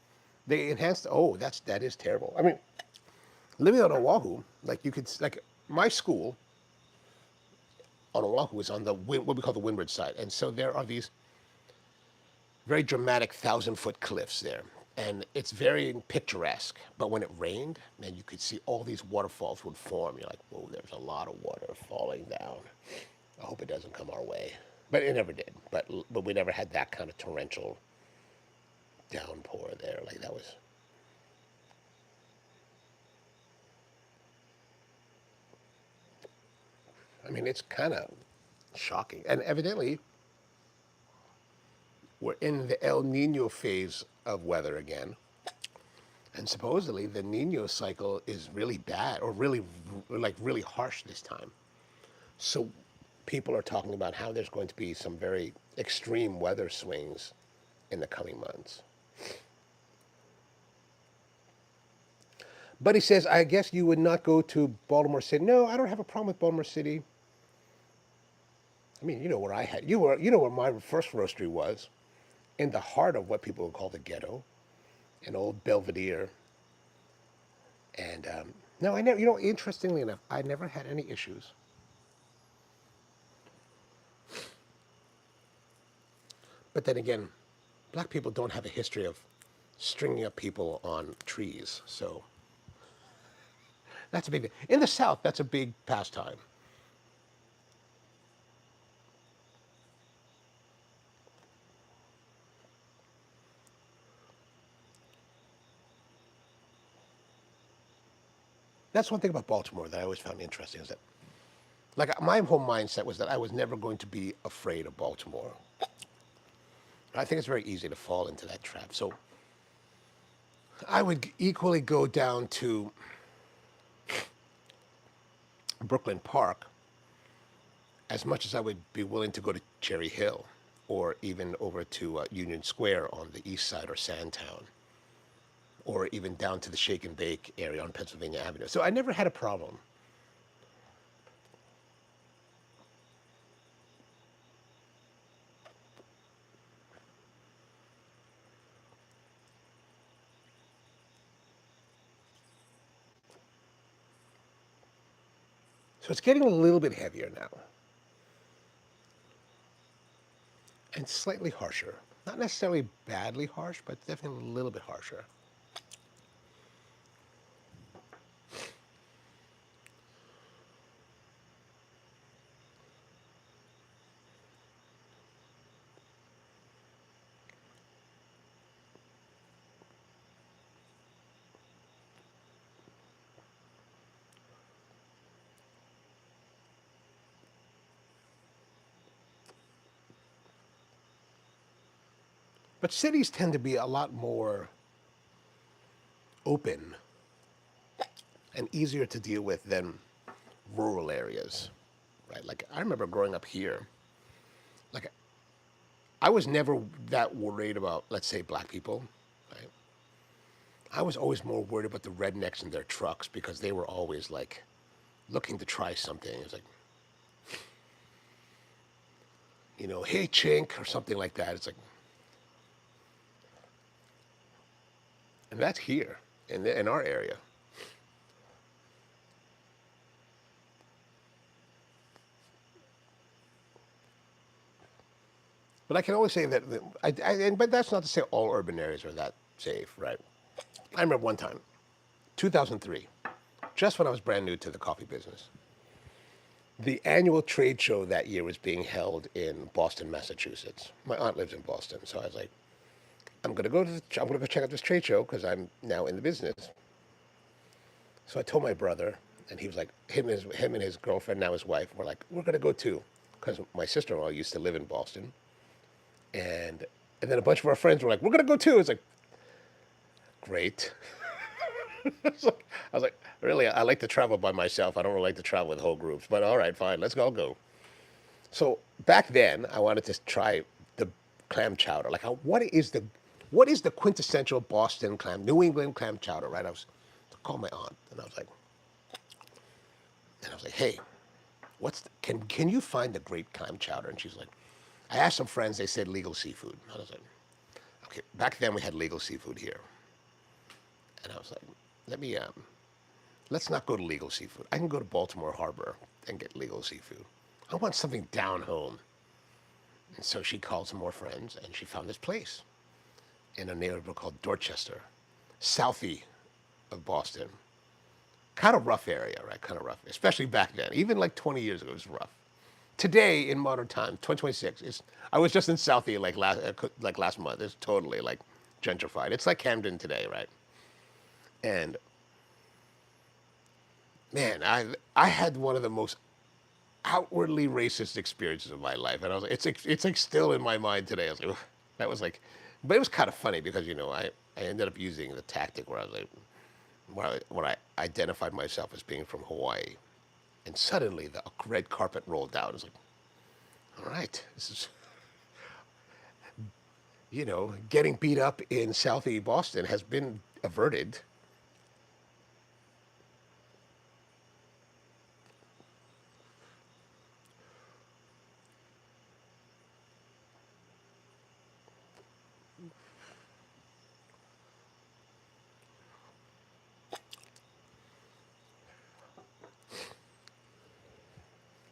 They enhance. That is terrible. I mean, living on Oahu, like you could like my school on Oahu is on the what we call the windward side, and so there are these very dramatic 1,000-foot cliffs there, and it's very picturesque. But when it rained, man, you could see all these waterfalls would form. You're like, whoa, there's a lot of water falling down. I hope it doesn't come our way, but it never did. But we never had that kind of torrential downpour there. Like that was. I mean, it's kind of shocking, and evidently we're in the El Nino phase of weather again. And supposedly the Nino cycle is really bad or really harsh this time. So people are talking about how there's going to be some very extreme weather swings in the coming months. But he says, I guess you would not go to Baltimore City. No, I don't have a problem with Baltimore City. I mean, you know where I had you know where my first roastery was, in the heart of what people would call the ghetto, an old Belvedere. And no, I never. Interestingly enough, I never had any issues. But then again, black people don't have a history of stringing up people on trees, so that's a big. In the South, that's a big pastime. That's one thing about Baltimore that I always found interesting is that, like, my whole mindset was that I was never going to be afraid of Baltimore. I think it's very easy to fall into that trap. So I would equally go down to Brooklyn Park as much as I would be willing to go to Cherry Hill or even over to Union Square on the east side or Sandtown or even down to the Shake and Bake area on Pennsylvania Avenue. So I never had a problem. So it's getting a little bit heavier now and slightly harsher. Not necessarily badly harsh, but definitely a little bit harsher. But cities tend to be a lot more open and easier to deal with than rural areas, right? Like I remember growing up here, like I was never that worried about, let's say, black people, right? I was always more worried about the rednecks and their trucks because they were always like looking to try something. It was like, hey chink or something like that. It's like, and that's here in our area. But I can always say that, but that's not to say all urban areas are that safe, right? I remember one time 2003, just when I was brand new to the coffee business. The annual trade show that year was being held in Boston, Massachusetts. My aunt lives in Boston, so I was like, I'm gonna go check out this trade show because I'm now in the business. So I told my brother, and he was like, him and his girlfriend, now his wife, were like, we're gonna go too, because my sister-in-law used to live in Boston, and and then a bunch of our friends were like, we're gonna go too. It's like, great. I was like, really, I like to travel by myself. I don't really like to travel with whole groups, but all right, fine, let's go. I'll go. So back then, I wanted to try the clam chowder. Like, what is the quintessential Boston clam, New England clam chowder? Right? I was to call my aunt, and I was like, hey, can you find the great clam chowder? And she's like, I asked some friends. They said Legal Seafood. I was like, okay. Back then, we had Legal Seafood here, and I was like, let me let's not go to Legal Seafood. I can go to Baltimore Harbor and get Legal Seafood. I want something down home. And so she called some more friends, and she found this place in a neighborhood called Dorchester, southie of Boston. Kind of rough area, right? Kind of rough, especially back then. Even like 20 years ago, it was rough. Today, in modern time, 2026, is. I was just in Southie like last month. It's totally like gentrified. It's like Camden today, right? And man, I had one of the most outwardly racist experiences of my life, and I was like, it's like still in my mind today. I was like, that was like, but it was kind of funny because I ended up using the tactic where I was like, when I identified myself as being from Hawaii, and suddenly the red carpet rolled down. I was like, all right, this is, getting beat up in Southie Boston has been averted.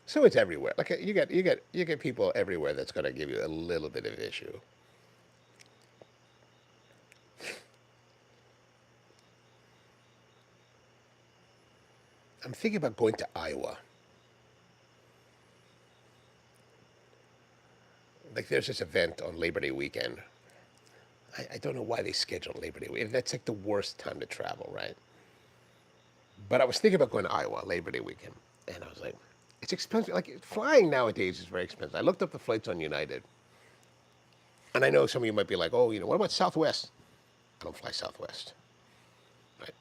So it's everywhere. Like you get people everywhere that's going to give you a little bit of issue. I'm thinking about going to Iowa. Like there's this event on Labor Day weekend. I don't know why they schedule Labor Day weekend. That's like the worst time to travel, right? But I was thinking about going to Iowa Labor Day weekend, and I was like, it's expensive. Like flying nowadays is very expensive. I looked up the flights on United, and I know some of you might be like, oh, what about Southwest? I don't fly Southwest, right?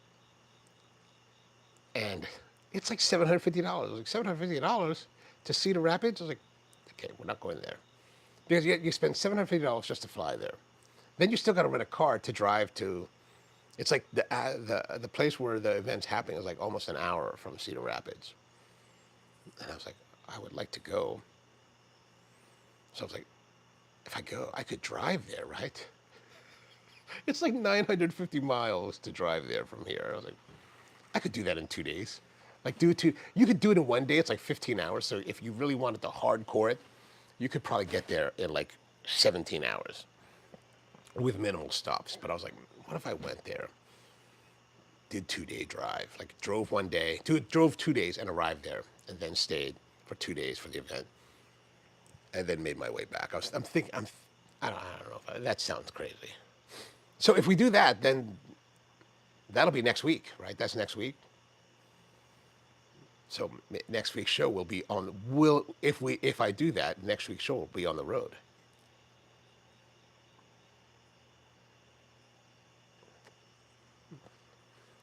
And it's like $750. Like $750 to Cedar Rapids. I was like, okay, we're not going there because you spend $750 just to fly there. Then you still got to rent a car to drive to. It's like the place where the event's happening is like almost an hour from Cedar Rapids, and I was like, I would like to go. So I was like, if I go, I could drive there, right? It's like 950 miles to drive there from here. I was like, I could do that in 2 days. Like you could do it in one day. It's like 15 hours. So if you really wanted to hardcore it, you could probably get there in like 17 hours with minimal stops. But I was like, what if I went there, did 2 day drive, like drove one day, drove 2 days and arrived there, and then stayed for 2 days for the event, and then made my way back. I'm thinking, I don't know if that sounds crazy. So if we do that, then that'll be next week, right? That's next week. So next week's show will be on. Will if I do that, next week's show will be on the road.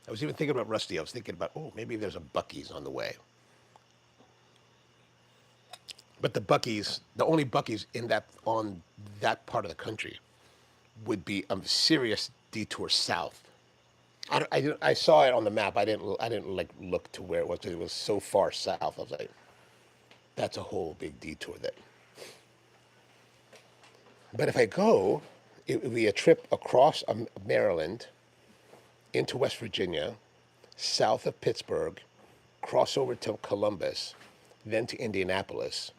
I was even thinking about Rusty. I was thinking about, oh, maybe there's a Bucky's on the way. But the only Bucky's in that on that part of the country would be a serious detour south. I saw it on the map. I didn't like look to where it was. It was so far south. I was like, that's a whole big detour there. But if I go, it would be a trip across Maryland into West Virginia, south of Pittsburgh, cross over to Columbus, then to Indianapolis,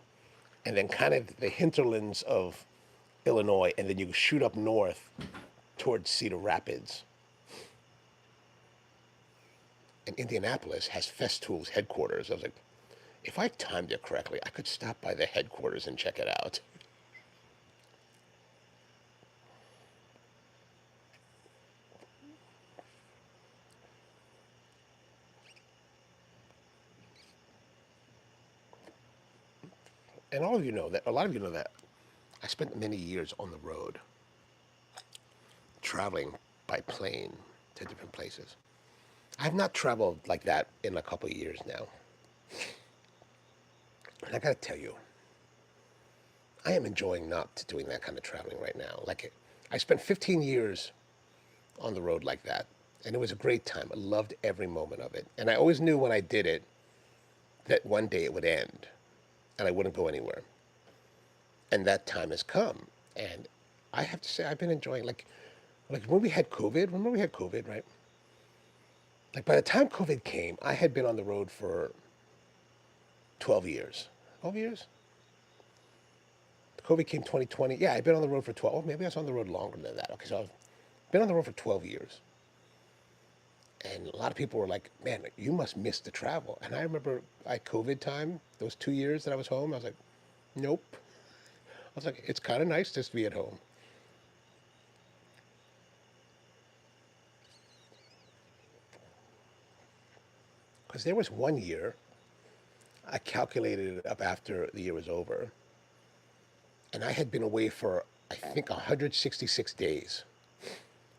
and then kind of the hinterlands of Illinois, and then you shoot up north towards Cedar Rapids. and Indianapolis has Festool's headquarters. I was like, if I timed it correctly, I could stop by the headquarters and check it out. And all of you know that, a lot of you know that I spent many years on the road, traveling by plane to different places. I've not traveled like that in a couple of years now. And I gotta tell you, I am enjoying not doing that kind of traveling right now. Like, I spent 15 years on the road like that, and it was a great time. I loved every moment of it. And I always knew when I did it that one day it would end and I wouldn't go anywhere. And that time has come. And I have to say, I've been enjoying, like when we had COVID, remember we had COVID, right? Like by the time COVID came, I had been on the road for 12 years. 12 years? COVID came 2020. Yeah, I've been on the road for 12. Oh, maybe I was on the road longer than that. Okay, so I've been on the road for 12 years. And a lot of people were like, man, you must miss the travel. And I remember at COVID time, those 2 years that I was home, I was like, nope. I was like, it's kind of nice just to be at home. Because there was one year, I calculated it up after the year was over, and I had been away for, I think, 166 days,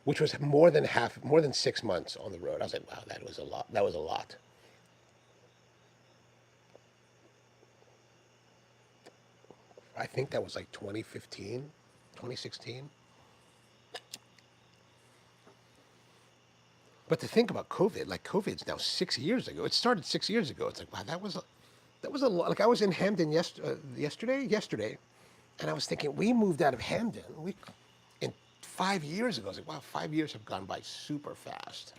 which was more than 6 months on the road. I was like, wow, that was a lot. That was a lot. I think that was like 2015, 2016. But to think about COVID, like COVID's now 6 years ago. It started 6 years ago. It's like, wow, that was a lot. Like I was in Hamden yesterday, and I was thinking, we moved out of Hamden. In 5 years ago. I was like, wow, 5 years have gone by super fast.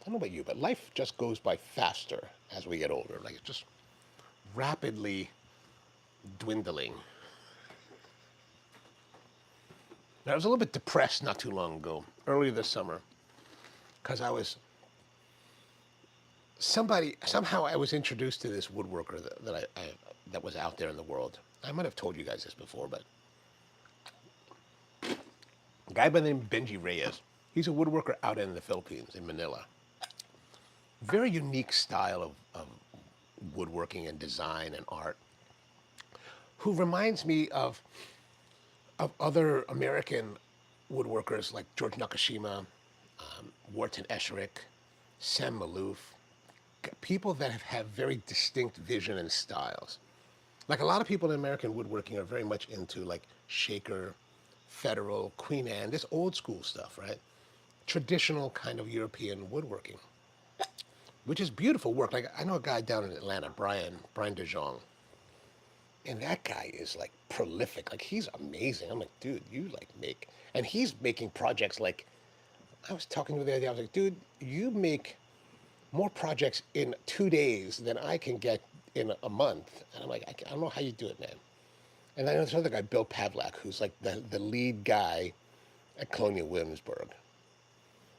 I don't know about you, but life just goes by faster as we get older. Like it's just rapidly dwindling. Now, I was a little bit depressed not too long ago, earlier this summer, because somehow I was introduced to this woodworker that was out there in the world. I might have told you guys this before, but a guy by the name of Benji Reyes. He's a woodworker out in the Philippines, in Manila. Very unique style of woodworking and design and art. Who reminds me of other American woodworkers like George Nakashima, Wharton Esherick, Sam Malouf, people that have very distinct vision and styles. Like a lot of people in American woodworking are very much into like Shaker, Federal, Queen Anne, this old school stuff, right? Traditional kind of European woodworking, which is beautiful work. Like I know a guy down in Atlanta, Brian DeJong, and that guy is like prolific. Like he's amazing. I'm like, dude, you like make, and he's making projects like I was talking to him the other day. I was like, dude, you make more projects in 2 days than I can get in a month. And I'm like, I don't know how you do it, man. And I know this other guy, Bill Pavlak, who's like the lead guy at Colonial Williamsburg.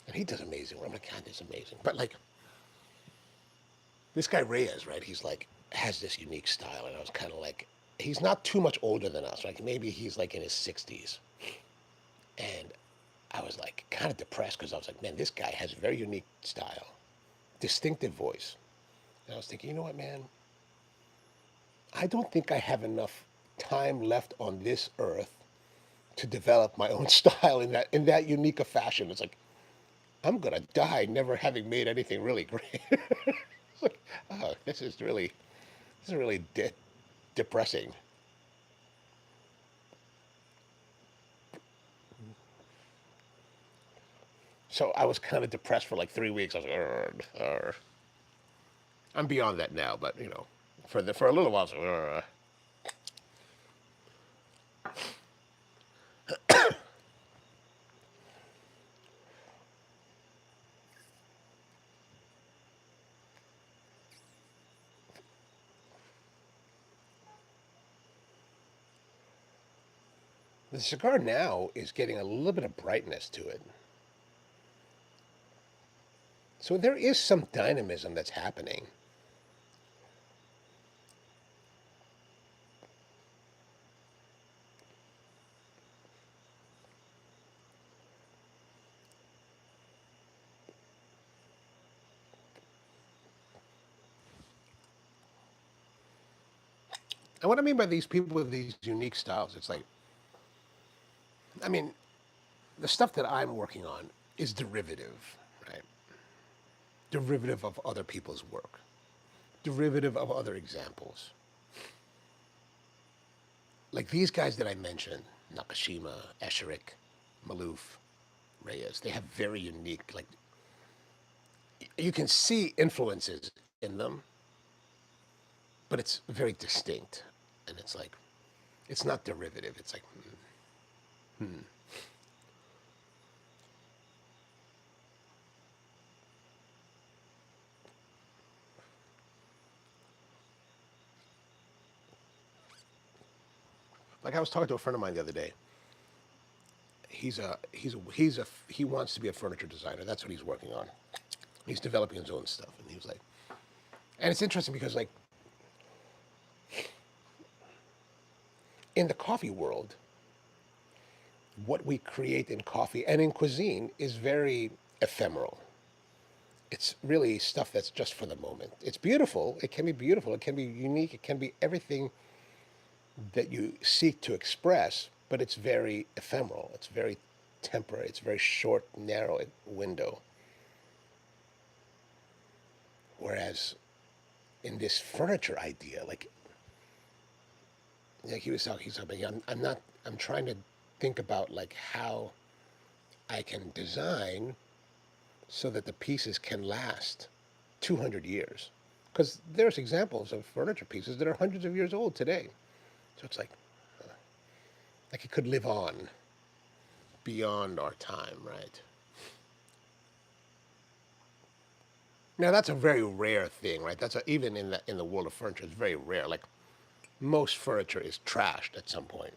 And he does amazing work. I'm like, God, this is amazing. But like, this guy Reyes, right? He's like, has this unique style. And I was kind of like, he's not too much older than us. Like maybe he's like in his 60s. And I was like kind of depressed because I was like, man, this guy has a very unique style, distinctive voice. And I was thinking, you know what, man? I don't think I have enough time left on this earth to develop my own style in that unique a fashion. It's like I'm gonna die never having made anything really great. It's like, oh, this is really depressing. So I was kind of depressed for like 3 weeks. I was like, "Urgh, urgh." I'm beyond that now, but for a little while, I was like, "Urgh." The cigar now is getting a little bit of brightness to it. So there is some dynamism that's happening. And what I mean by these people with these unique styles, it's like, I mean, the stuff that I'm working on is derivative, right? Derivative of other people's work, derivative of other examples. Like these guys that I mentioned, Nakashima, Escherich, Maloof, Reyes, they have very unique, like, you can see influences in them, but it's very distinct. And it's like, it's not derivative. It's like, like I was talking to a friend of mine the other day. He wants to be a furniture designer. That's what he's working on. He's developing his own stuff. And he was like, and it's interesting because like in the coffee world, what we create in coffee and in cuisine is very ephemeral. It's really stuff that's just for the moment. It's beautiful. It can be beautiful. It can be unique. It can be everything that you seek to express, but it's very ephemeral. It's very temporary. It's a very short, narrow window. Whereas in this furniture idea, like he's talking, I'm trying to think about like how I can design so that the pieces can last 200 years. Because there's examples of furniture pieces that are hundreds of years old today. So it's like it could live on beyond our time, right? Now that's a very rare thing, right? Even in the world of furniture, it's very rare. Like most furniture is trashed at some point.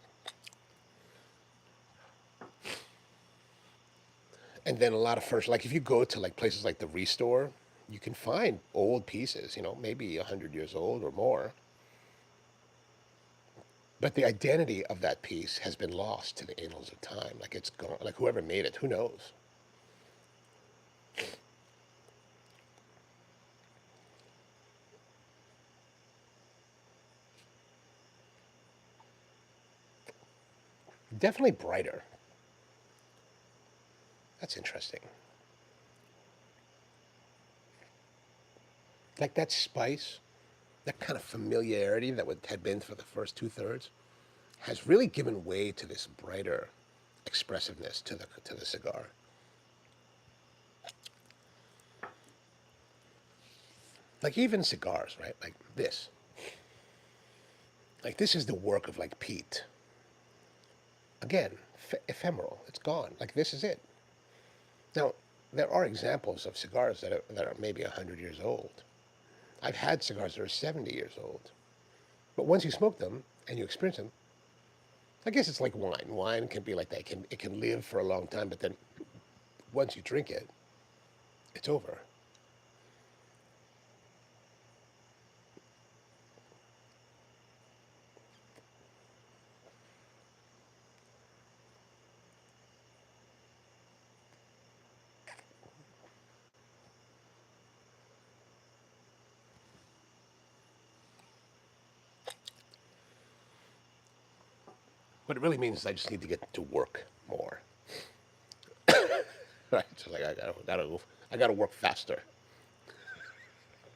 And then a lot of furniture, like if you go to like places like the Restore, you can find old pieces, maybe 100 years old or more. But the identity of that piece has been lost to the annals of time. Like it's gone. Like whoever made it, who knows? Definitely brighter. That's interesting. Like that spice, that kind of familiarity that had been for the first two thirds, has really given way to this brighter expressiveness to the cigar. Like even cigars, right? Like this is the work of like Pete. Again, ephemeral. It's gone. Like this is it. Now there are examples of cigars that are maybe 100 years old. I've had cigars that are 70 years old. But once you smoke them and you experience them, I guess it's like wine. Wine can be like that. It can live for a long time, but then once you drink it, it's over. What it really means is I just need to get to work more. Right? It's like I gotta work faster.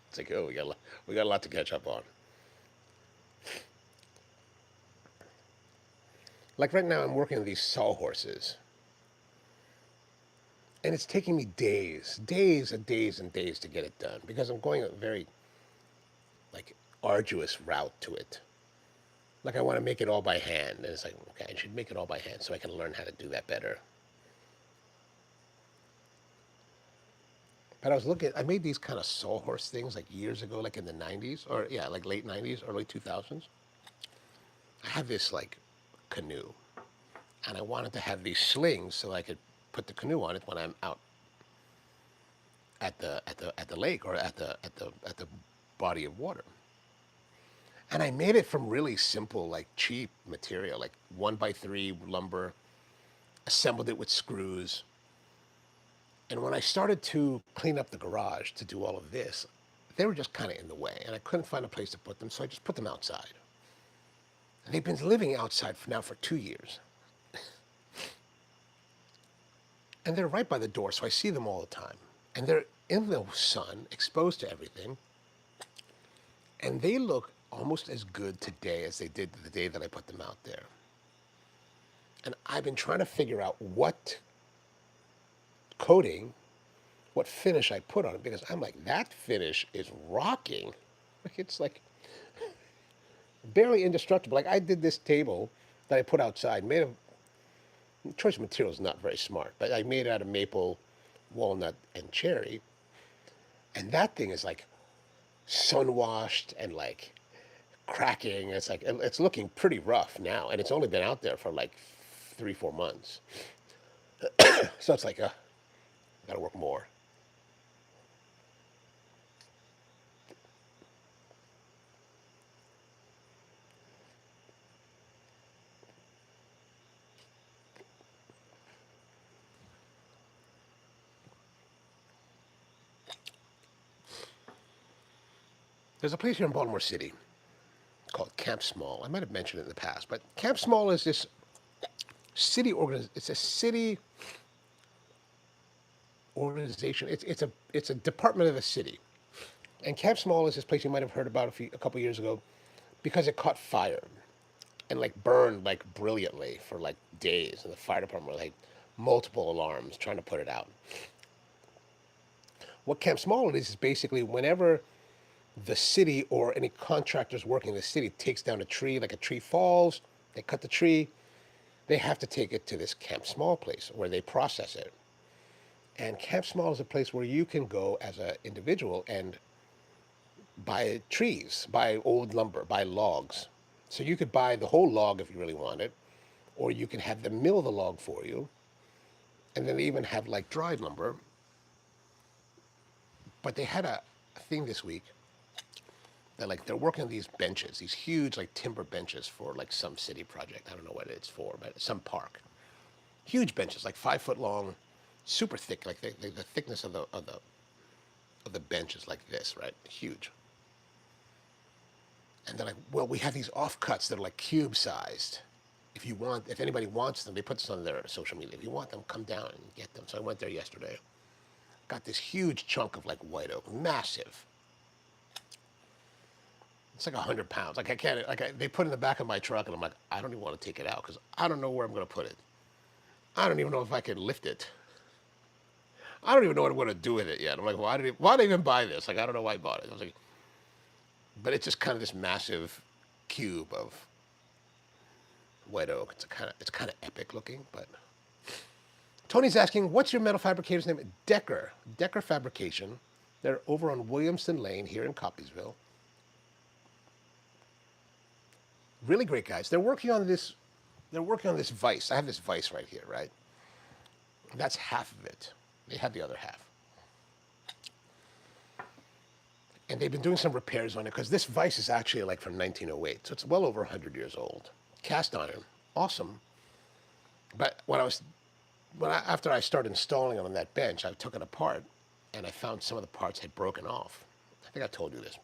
It's like, oh, we got a lot to catch up on. Like right now, I'm working on these sawhorses, and it's taking me days and days and days to get it done because I'm going a very like arduous route to it. Like I want to make it all by hand, and it's like, okay, I should make it all by hand so I can learn how to do that better. But I was looking, I made these kind of sawhorse things like years ago, like in the 90s, or yeah, like late 90s, early 2000s. I have this like canoe, and I wanted to have these slings so I could put the canoe on it when I'm out at the lake or at the body of water. And I made it from really simple, like cheap material, like 1x3 lumber, assembled it with screws. And when I started to clean up the garage to do all of this, they were just kind of in the way, and I couldn't find a place to put them, so I just put them outside. And they've been living outside for 2 years. And they're right by the door, so I see them all the time. And they're in the sun, exposed to everything, and they look almost as good today as they did the day that I put them out there. And I've been trying to figure out what coating, what finish I put on it, because I'm like, that finish is rocking. It's like barely indestructible. Like I did this table that I put outside, made of choice material is not very smart, but I made it out of maple, walnut, and cherry, and that thing is like sun washed and like cracking. It's like it's looking pretty rough now, and it's only been out there for like 3 4 months. So it's like, gotta work more. There's a place here in Baltimore City called Camp Small. I might have mentioned it in the past, but Camp Small is this it's a city organization. It's a department of the city. And Camp Small is this place you might have heard about a couple years ago because it caught fire and like burned like brilliantly for like days, and the fire department were like multiple alarms trying to put it out. What Camp Small is basically whenever the city or any contractors working in the city takes down a tree, like a tree falls, they cut the tree, they have to take it to this Camp Small place where they process it. And Camp Small is a place where you can go as an individual and buy trees, buy old lumber, buy logs. So you could buy the whole log if you really want it, or you can have them mill the log for you. And then they even have like dried lumber. But they had a thing this week that like they're working on these benches, these huge like timber benches for like some city project. I don't know what it's for, but some park. Huge benches, like 5 foot long, super thick, like the thickness of the bench is like this, right? Huge. And they're like, well, we have these offcuts that are like cube sized. If anybody wants them, they put this on their social media. If you want them, come down and get them. So I went there yesterday. Got this huge chunk of like white oak, massive. It's like 100 pounds. Like I can't. They put it in the back of my truck, and I'm like, I don't even want to take it out because I don't know where I'm going to put it. I don't even know if I can lift it. I don't even know what I'm going to do with it yet. I'm like, why did I even buy this? Like I don't know why I bought it. I was like, but it's just kind of this massive cube of white oak. It's kind of epic looking. But Tony's asking, what's your metal fabricator's name? Decker Fabrication. They're over on Williamson Lane here in Coppiesville. Really great guys. They're working on this. They're working on this vise. I have this vise right here, right? That's half of it. They have the other half. And they've been doing some repairs on it because this vise is actually like from 1908, so it's well over 100 years old. Cast iron, awesome. But after I started installing it on that bench, I took it apart and I found some of the parts had broken off. I think I told you this.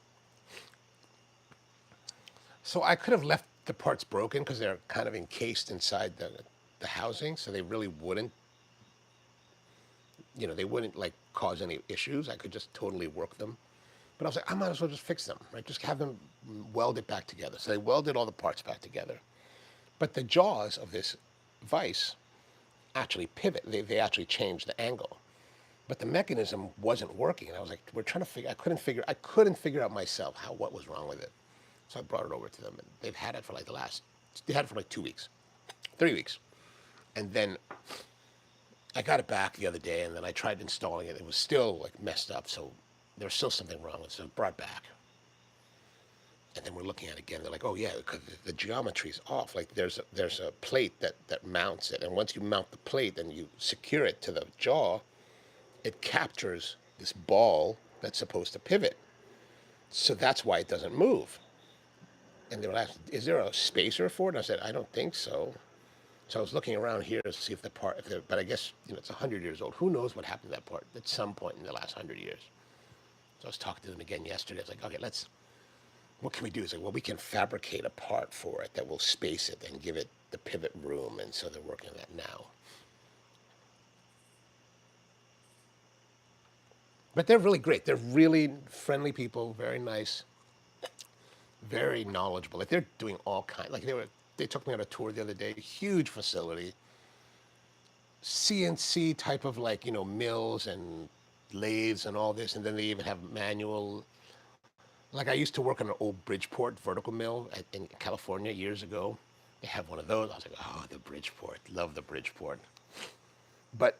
So I could have left the parts broken because they're kind of encased inside the housing, so they really wouldn't, they wouldn't like cause any issues. I could just totally work them. But I was like, I might as well just fix them, right? Just have them weld it back together. So they welded all the parts back together. But the jaws of this vise actually pivot. They actually changed the angle. But the mechanism wasn't working. And I was like, we're trying to figure. I couldn't figure out myself what was wrong with it. So I brought it over to them, and they've had it for like they had it for like 2 weeks, 3 weeks, and then I got it back the other day, and then I tried installing it. It was still like messed up, so there was still something wrong with it. So I brought it back, And then we're looking at it again. They're like, oh yeah, because the geometry's off. Like there's a plate that mounts it, and once you mount the plate and you secure it to the jaw, it captures this ball that's supposed to pivot. So that's why it doesn't move. And they were asking, is there a spacer for it? And I said, I don't think so. So I was looking around here to see if the part, but I guess it's 100 years old. Who knows what happened to that part at some point in the last 100 years? So I was talking to them again yesterday. I was like, okay, what can we do? It's like, well, we can fabricate a part for it that will space it and give it the pivot room. And so they're working on that now. But they're really great. They're really friendly people, very nice, very knowledgeable. Like they're doing all kinds. Like they took me on a tour the other day. Huge facility, CNC type of mills and lathes and all this, and then they even have manual. Like I used to work on an old Bridgeport vertical mill in California years ago. They have one of those. I was like, oh, the Bridgeport, love the Bridgeport. But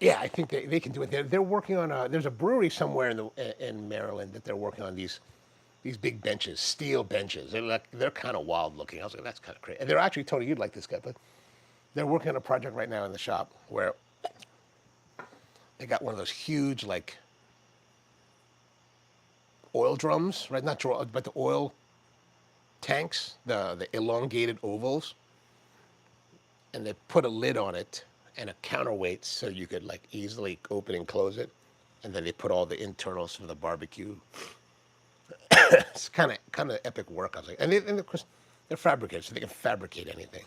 yeah, I think they can do it. They're working on there's a brewery somewhere in Maryland that they're working on these big benches, steel benches. They're kind of wild looking. I was like, that's kind of crazy. And they're actually, Tony, you'd like this guy, but they're working on a project right now in the shop where they got one of those huge oil drums, right? Not draw, but the oil tanks, the elongated ovals, and they put a lid on it and a counterweight so you could easily open and close it, and then they put all the internals for the barbecue. It's kind of epic work. I was like, and of course they're fabricators, so they can fabricate anything.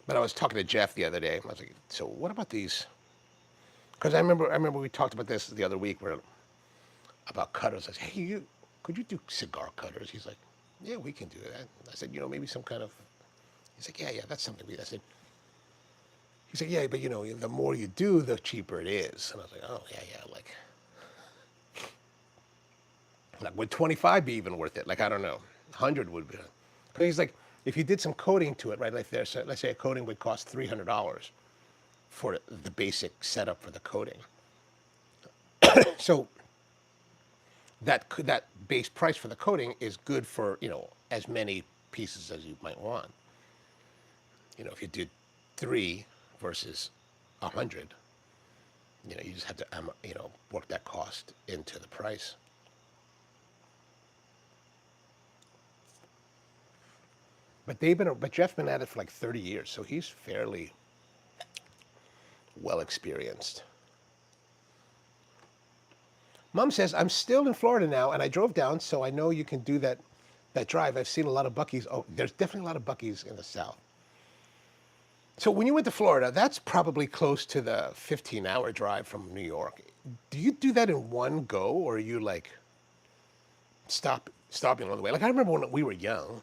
But I was talking to Jeff the other day. I was like, so what about these? Because I remember we talked about this the other week about cutters. I said, hey, could you do cigar cutters? He's like, yeah, we can do that. I said, maybe some kind of. He's like, yeah, that's something we. I said, he's like, yeah, but the more you do, the cheaper it is. And I was like, oh yeah, would 25 be even worth it? I don't know, 100 would be. Because he's like, if you did some coating to it, right? Like let's say a coating would cost $300 for the basic setup for the coating. So that base price for the coating is good for as many pieces as you might want. If you did 3 versus 100, you just have to work that cost into the price. But Jeff's been at it for 30 years, so he's fairly well experienced. Mom says, I'm still in Florida now, and I drove down, so I know you can do that drive. I've seen a lot of Buc-ee's. Oh, there's definitely a lot of Buc-ee's in the South. So when you went to Florida, that's probably close to the 15-hour drive from New York. Do you do that in one go, or are you stopping on the way? I remember when we were young,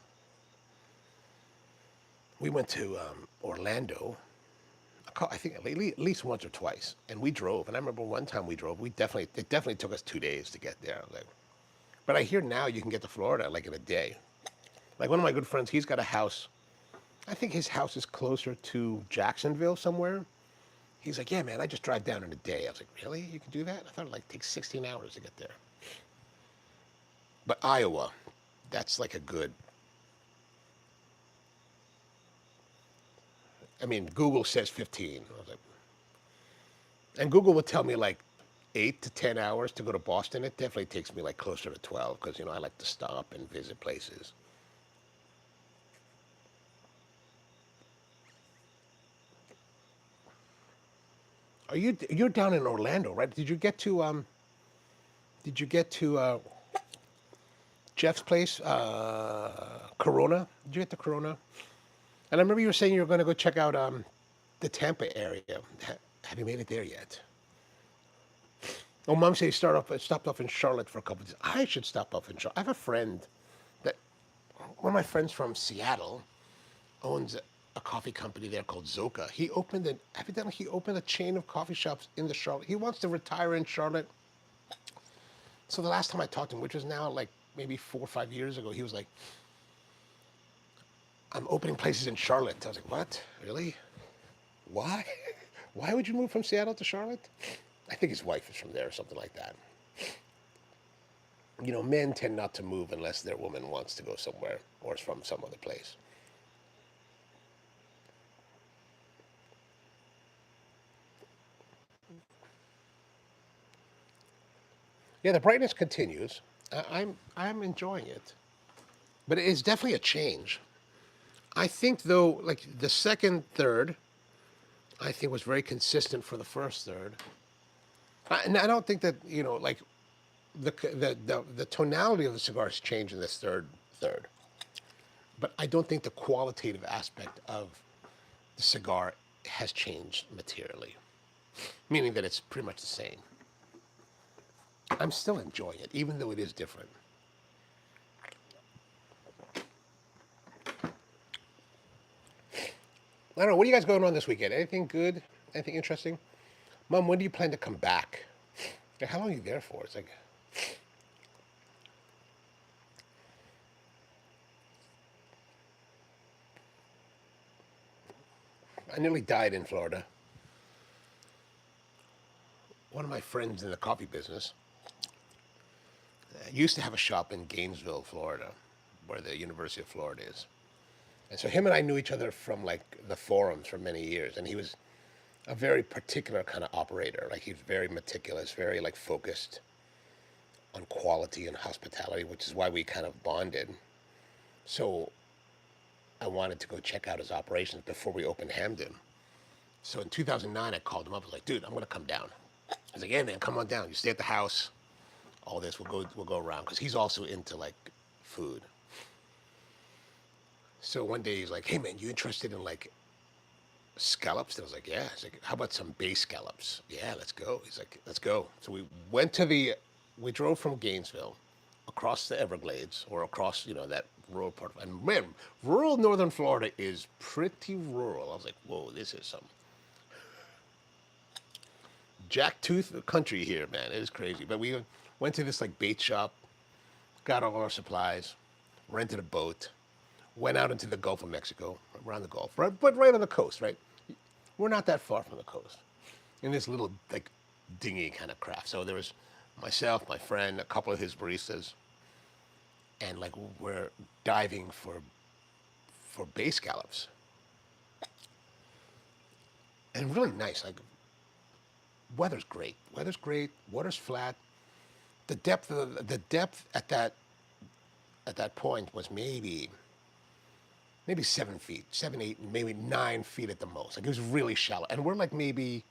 we went to Orlando, I think at least once or twice, and we drove. And I remember one time we drove. It definitely took us 2 days to get there. But I hear now you can get to Florida in a day. One of my good friends, he's got a house. I think his house is closer to Jacksonville somewhere. He's like, yeah, man, I just drive down in a day. I was like, really? You can do that? I thought it takes 16 hours to get there. But Iowa, that's a good. I mean, Google says 15. I was like, and Google would tell me 8 to 10 hours to go to Boston. It definitely takes me closer to 12 because I like to stop and visit places. You're down in Orlando, right? Did you get to Jeff's place, Corona? Did you get to Corona? And I remember you were saying you were going to go check out the Tampa area. Have you made it there yet? Oh, Mom said you stopped off in Charlotte for a couple of days. I should stop off in Charlotte. I have a friend one of my friends from Seattle owns a coffee company there called Zoka. Evidently he opened a chain of coffee shops in the Charlotte. He wants to retire in Charlotte. So the last time I talked to him, which was now maybe 4 or 5 years ago, he was like, I'm opening places in Charlotte. I was like, what? Really? Why? Why would you move from Seattle to Charlotte? I think his wife is from there or something like that. Men tend not to move unless their woman wants to go somewhere or is from some other place. Yeah, the brightness continues. I'm enjoying it, but it is definitely a change. I think though, like the second third, I think was very consistent for the first third. And I don't think that like the tonality of the cigar has changed in this third, but I don't think the qualitative aspect of the cigar has changed materially, meaning that it's pretty much the same. I'm still enjoying it, even though it is different. I don't know. What are you guys going on this weekend? Anything good? Anything interesting? Mom, when do you plan to come back? Like, how long are you there for? It's like, I nearly died in Florida. One of my friends in the coffee business used to have a shop in Gainesville, Florida, where the University of Florida is. And so him and I knew each other from like the forums for many years. And he was a very particular kind of operator. Like he was very meticulous, very like focused on quality and hospitality, which is why we kind of bonded. So I wanted to go check out his operations before we opened Hamden. So in 2009, I called him up. I was like, dude, I'm going to come down. I was like, yeah, man, come on down. You stay at the house. All this, we'll go around because he's also into like food. So one day he's like, hey, man, you interested in like scallops? And I was like, yeah. He's like, how about some bay scallops? Yeah, let's go. He's like, let's go. So we drove from Gainesville across the Everglades or across, that rural part. And man, rural northern Florida is pretty rural. I was like, whoa, this is some jacktooth country here, man. It is crazy. But we went to this like bait shop, got all our supplies, rented a boat, went out into the Gulf of Mexico, around the Gulf, right, but right on the coast, right? We're not that far from the coast, in this little like dinghy kind of craft. So there was myself, my friend, a couple of his baristas, and like we're diving for bay scallops, and really nice. Like weather's great. Weather's great. Water's flat. The depth at that point was maybe 7 feet, 7, 8, maybe 9 feet at the most. Like it was really shallow, and we're like maybe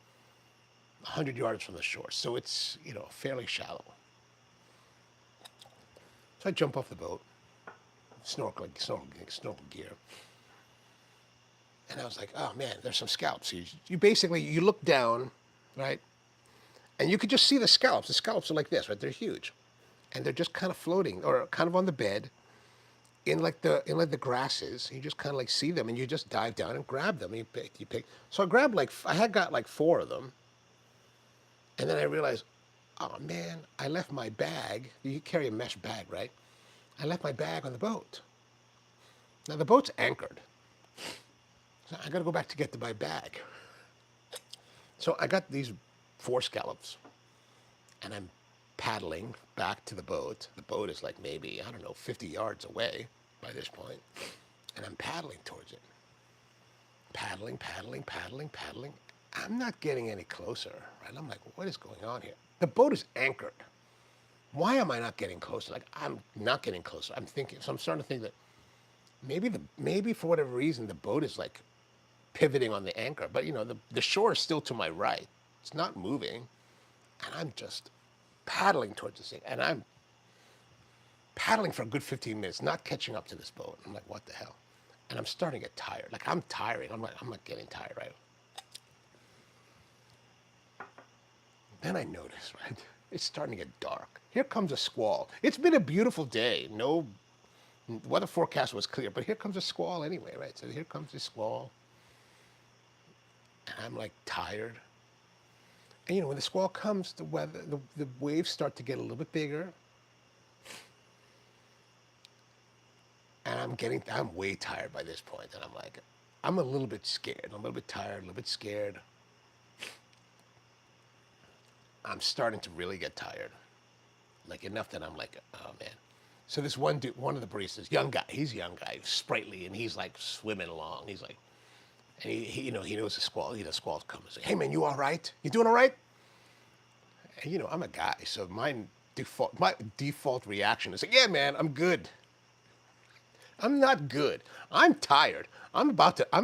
100 yards from the shore, so it's fairly shallow. So I jump off the boat, snorkel gear, and I was like, oh man, there's some scallops. You basically you look down, right, and you could just see the scallops. The scallops are like this, right? They're huge, and they're just kind of floating or kind of on the bed in like the grasses. You just kind of like see them, and you just dive down and grab them. And you pick. So I grabbed I had got like four of them, and then I realized, oh man, I left my bag. You carry a mesh bag, right? I left my bag on the boat. Now the boat's anchored, so I got to go back to get to my bag. So I got these four scallops, and I'm paddling back to the boat. The boat is like maybe, I don't know, 50 yards away by this point, and I'm paddling towards it. Paddling, paddling, paddling, paddling. I'm not getting any closer, right? I'm like, what is going on here? The boat is anchored. Why am I not getting closer? Like, I'm not getting closer. I'm thinking, so I'm starting to think that maybe for whatever reason the boat is like pivoting on the anchor, but the shore is still to my right. It's not moving, and I'm just paddling towards this thing, and I'm paddling for a good 15 minutes, not catching up to this boat. I'm like, what the hell? And I'm starting to get tired. Like I'm tiring. I'm not getting tired, right? Then I notice, right? It's starting to get dark. Here comes a squall. It's been a beautiful day. No weather forecast was clear, but here comes a squall anyway, right? So here comes this squall, and I'm like tired. And when the squall comes, the waves start to get a little bit bigger, and I'm way tired by this point, and I'm like, I'm a little bit scared. I'm a little bit tired, a little bit scared. I'm starting to really get tired. like enough that I'm like, oh man. So this one dude, one of the baristas, young guy, he's a young guy, sprightly, and he's like swimming along. He's like, and he knows the squall. The squall's coming. He's like, hey man, you all right? You doing all right? And I'm a guy, so my default reaction is like, yeah man, I'm good. I'm not good. I'm tired. I'm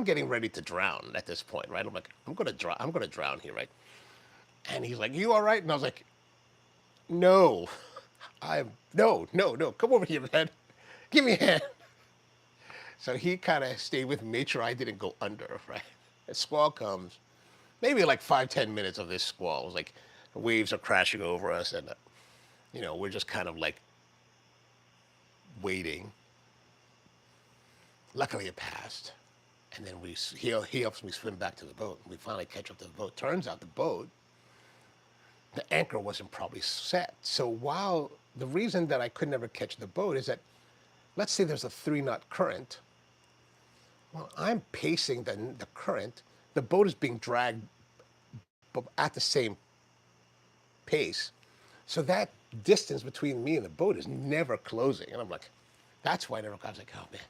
getting ready to drown at this point, right? I'm like, I'm gonna drown here, right? And he's like, you all right? And I was like, no, no. Come over here, man. Give me a hand. So he kind of stayed with me, made sure I didn't go under, right? A squall comes, maybe like 5, 10 minutes of this squall. It was like the waves are crashing over us, and we're just kind of like waiting. Luckily, it passed, and then he helps me swim back to the boat. We finally catch up to the boat. Turns out the anchor wasn't probably set. So while the reason that I could never catch the boat is that, let's say there's a 3 knot current. Well, I'm pacing the current. The boat is being dragged at the same pace. So that distance between me and the boat is never closing. And I'm like, that's why I never, I was like, oh man.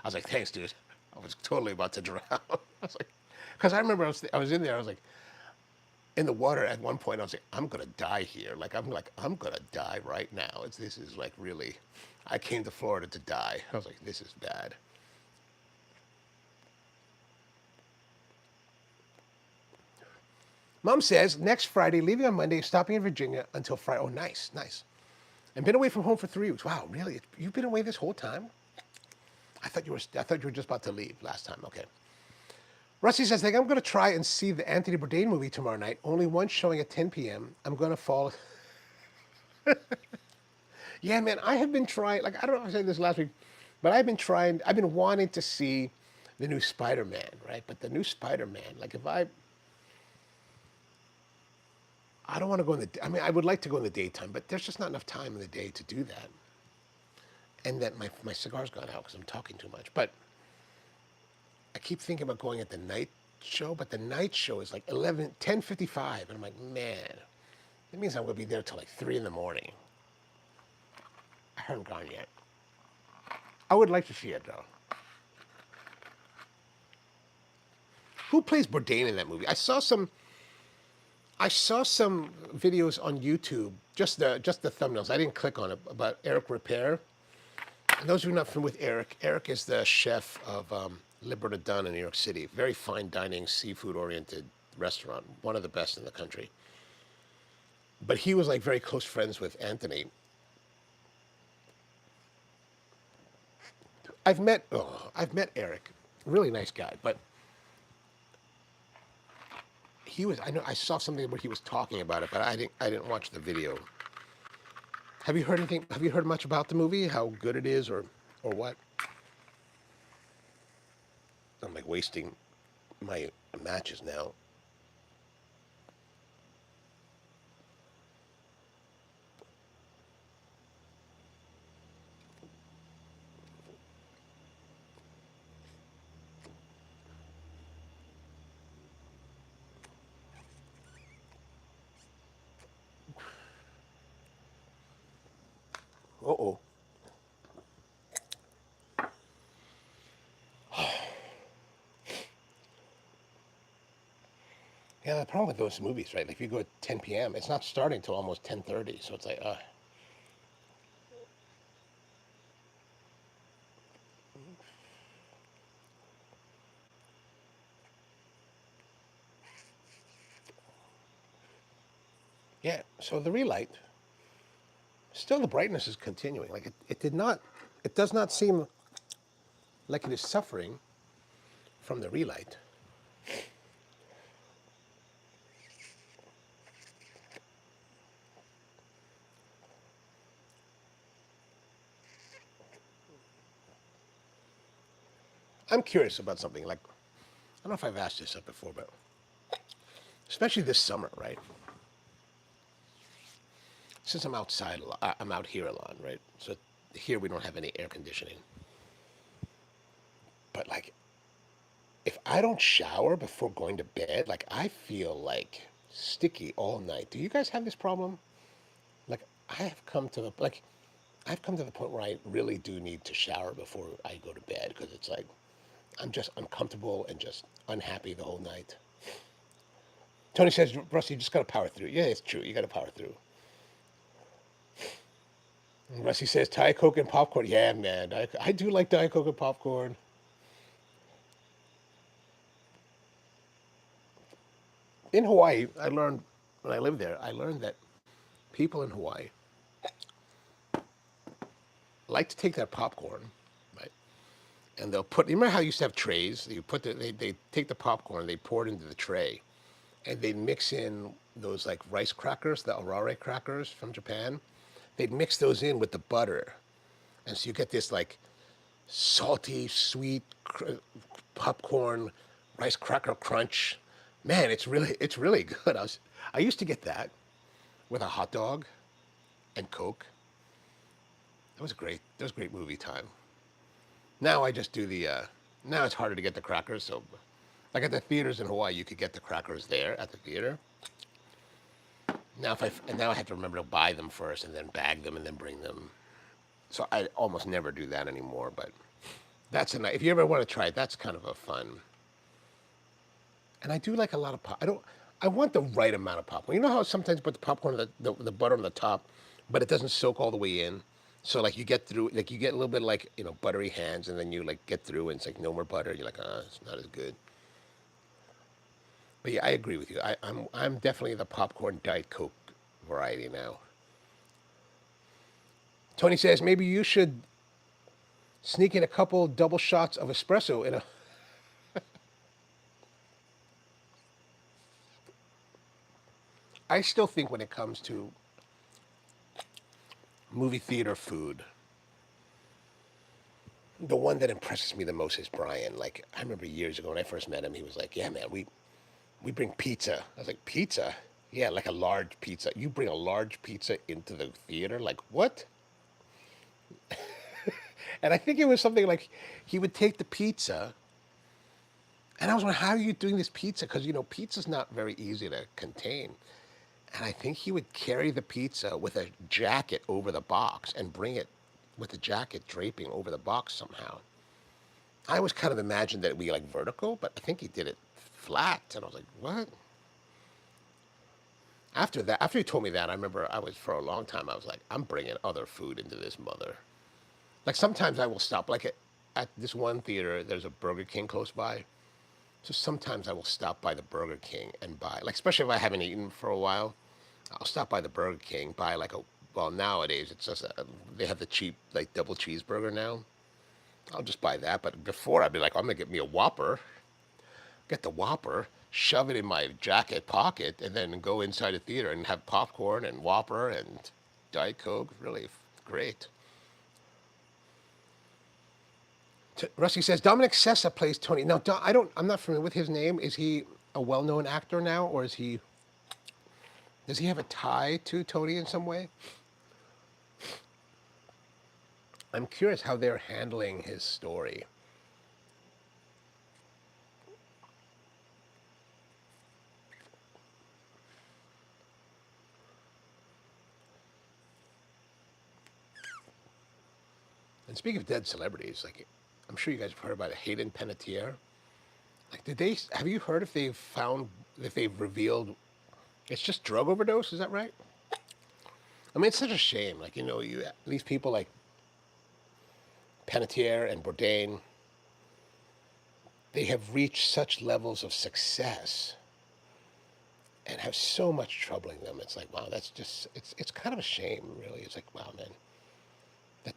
I was like, thanks, dude. I was totally about to drown. I was like, because I remember I was in there, I was like, in the water at one point, I was like, I'm gonna die here. I'm gonna die right now. This is like really, I came to Florida to die. I was like, this is bad. Mom says next Friday, leaving on Monday, stopping in Virginia until Friday. Oh, nice, nice. And been away from home for 3 weeks. Wow, really? You've been away this whole time? I thought you were just about to leave last time. Okay. Rusty says, I'm going to try and see the Anthony Bourdain movie tomorrow night. Only one showing at 10 p.m. I'm going to fall. Yeah, man, I have been trying. Like, I don't know if I said this last week, but I've been trying. I've been wanting to see the new Spider-Man, right? But the new Spider-Man, like, I don't want to go in I mean, I would like to go in the daytime, but there's just not enough time in the day to do that. And that my cigar's gone out because I'm talking too much. But I keep thinking about going at the night show, but the night show is like 10:55, and I'm like, man, that means I'm gonna be there till like 3 in the morning. I haven't gone yet. I would like to see it though. Who plays Bourdain in that movie? I saw some videos on YouTube, just the thumbnails. I didn't click on it, about Eric Ripert. And those who are not familiar with Eric, Eric is the chef of Liberta Dunn in New York City. Very fine dining, seafood-oriented restaurant, one of the best in the country. But he was like very close friends with Anthony. I've met Eric, really nice guy, but I know I saw something where he was talking about it, but I didn't watch the video. Have you heard anything? Have you heard much about the movie? How good it is, or what? I'm like wasting my matches now. Uh-oh. Yeah, the problem with those movies, right? Like if you go at 10 p.m., it's not starting till almost 10:30, so it's like, yeah. So the relight, still the brightness is continuing. Like it does not seem like it is suffering from the relight. I'm curious about something. Like, I don't know if I've asked this up before, but especially this summer, right? Since I'm outside a lot, I'm out here a lot, right? So here we don't have any air conditioning. But like, if I don't shower before going to bed, like I feel like sticky all night. Do you guys have this problem? Like, I have come to the like I've come to the point where I really do need to shower before I go to bed because it's like I'm just uncomfortable and just unhappy the whole night. Tony says, Russ, you just got to power through. Yeah, it's true. You got to power through. And Rusty says, Diet Coke and popcorn. Yeah, man. I do like Diet Coke and popcorn. In Hawaii, I learned, when I lived there, I learned that people in Hawaii like to take that popcorn, right? And they'll put, you remember how you used to have trays? You put they take the popcorn, they pour it into the tray, and they mix in those like rice crackers, the arare crackers from Japan. They'd mix those in with the butter. And so you get this like salty, sweet popcorn, rice cracker crunch. Man, it's really good. I used to get that with a hot dog and Coke. That was great. That was great movie time. Now I just do the. Now it's harder to get the crackers. So, like at the theaters in Hawaii, you could get the crackers there at the theater. Now if I and now I have to remember to buy them first and then bag them and then bring them. So I almost never do that anymore. But that's a nice. If you ever want to try it, that's kind of a fun. And I do like a lot of pop. I don't. I want the right amount of popcorn. You know how sometimes you put the popcorn, the butter on the top, but it doesn't soak all the way in. So like you get through, like you get a little bit like buttery hands, and then you like get through, and it's like no more butter. You're like, ah, it's not as good. But yeah, I agree with you. I'm definitely the popcorn Diet Coke variety now. Tony says maybe you should sneak in a couple double shots of espresso in a. I still think when it comes to movie theater food, the one that impresses me the most is Brian. Like I remember years ago when I first met him, he was like, "Yeah, man, we bring pizza." I was like, "Pizza? Yeah, like a large pizza. You bring a large pizza into the theater? Like what?" And I think it was something like he would take the pizza, and I was wondering, how are you doing this pizza? Because pizza's not very easy to contain. And I think he would carry the pizza with a jacket over the box and bring it with the jacket draping over the box somehow. I always kind of imagined that it'd be like vertical, but I think he did it flat. And I was like, what? After that, after he told me that, I remember I was, for a long time, I was like, I'm bringing other food into this mother. Like sometimes I will stop, like at this one theater, there's a Burger King close by. So sometimes I will stop by the Burger King and buy, like, especially if I haven't eaten for a while, I'll stop by the Burger King, buy like a, well, nowadays it's just, they have the cheap, like, double cheeseburger now. I'll just buy that. But before, I'd be like, I'm going to get me a Whopper, get the Whopper, shove it in my jacket pocket, and then go inside the theater and have popcorn and Whopper and Diet Coke. Really great. Rusty says Dominic Sessa plays Tony. Now, I'm not familiar with his name. Is he a well-known actor now, or does he have a tie to Tony in some way? I'm curious how they're handling his story. And speaking of dead celebrities, like I'm sure you guys have heard about Hayden Panettiere. Like, have you heard if they've revealed it's just drug overdose? Is that right? I mean, it's such a shame. Like, these people like Panettiere and Bourdain, they have reached such levels of success and have so much troubling them. It's like, wow, it's kind of a shame, really. It's like, wow, man, that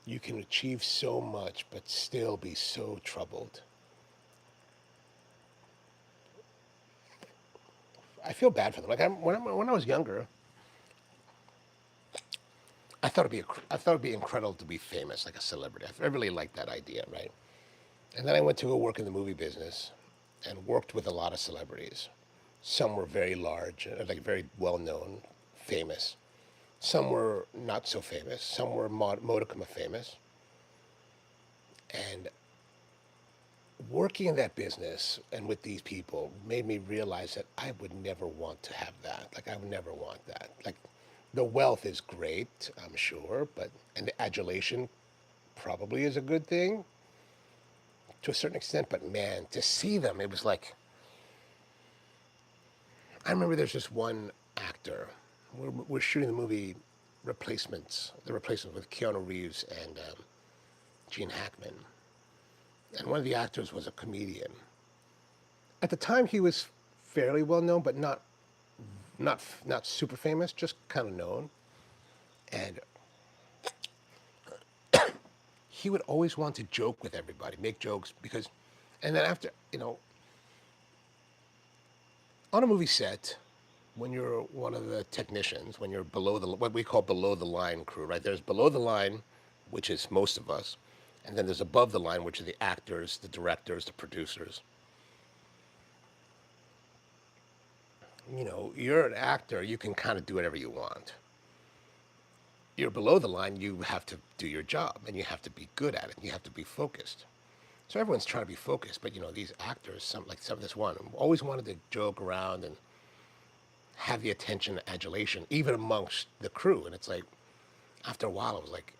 you can achieve so much but still be so troubled. I feel bad for them. Like when I was younger, I thought it'd be incredible to be famous, like a celebrity. I really liked that idea, right? And then I went to go work in the movie business, and worked with a lot of celebrities. Some were very large, like very well known, famous. Some were not so famous. Some were modicum of famous. And working in that business and with these people made me realize that I would never want to have that. Like I would never want that. Like The wealth is great, I'm sure, but and the adulation probably is a good thing to a certain extent. But man, to see them, it was like I remember there's this one actor. We're shooting the movie Replacements, the replacement with Keanu Reeves and Gene Hackman, and one of the actors was a comedian. At the time, he was fairly well known, but not super famous, just kind of known. And he would always want to joke with everybody, make jokes because, and then after, on a movie set, when you're one of the technicians, when you're below the what we call below the line crew, right? There's below the line, which is most of us, and then there's above the line, which are the actors, the directors, the producers. You're an actor, you can kind of do whatever you want. You're below the line, you have to do your job and you have to be good at it. You have to be focused. So everyone's trying to be focused, but these actors, some of this one, always wanted to joke around and have the attention and adulation, even amongst the crew. And it's like, after a while, I was like,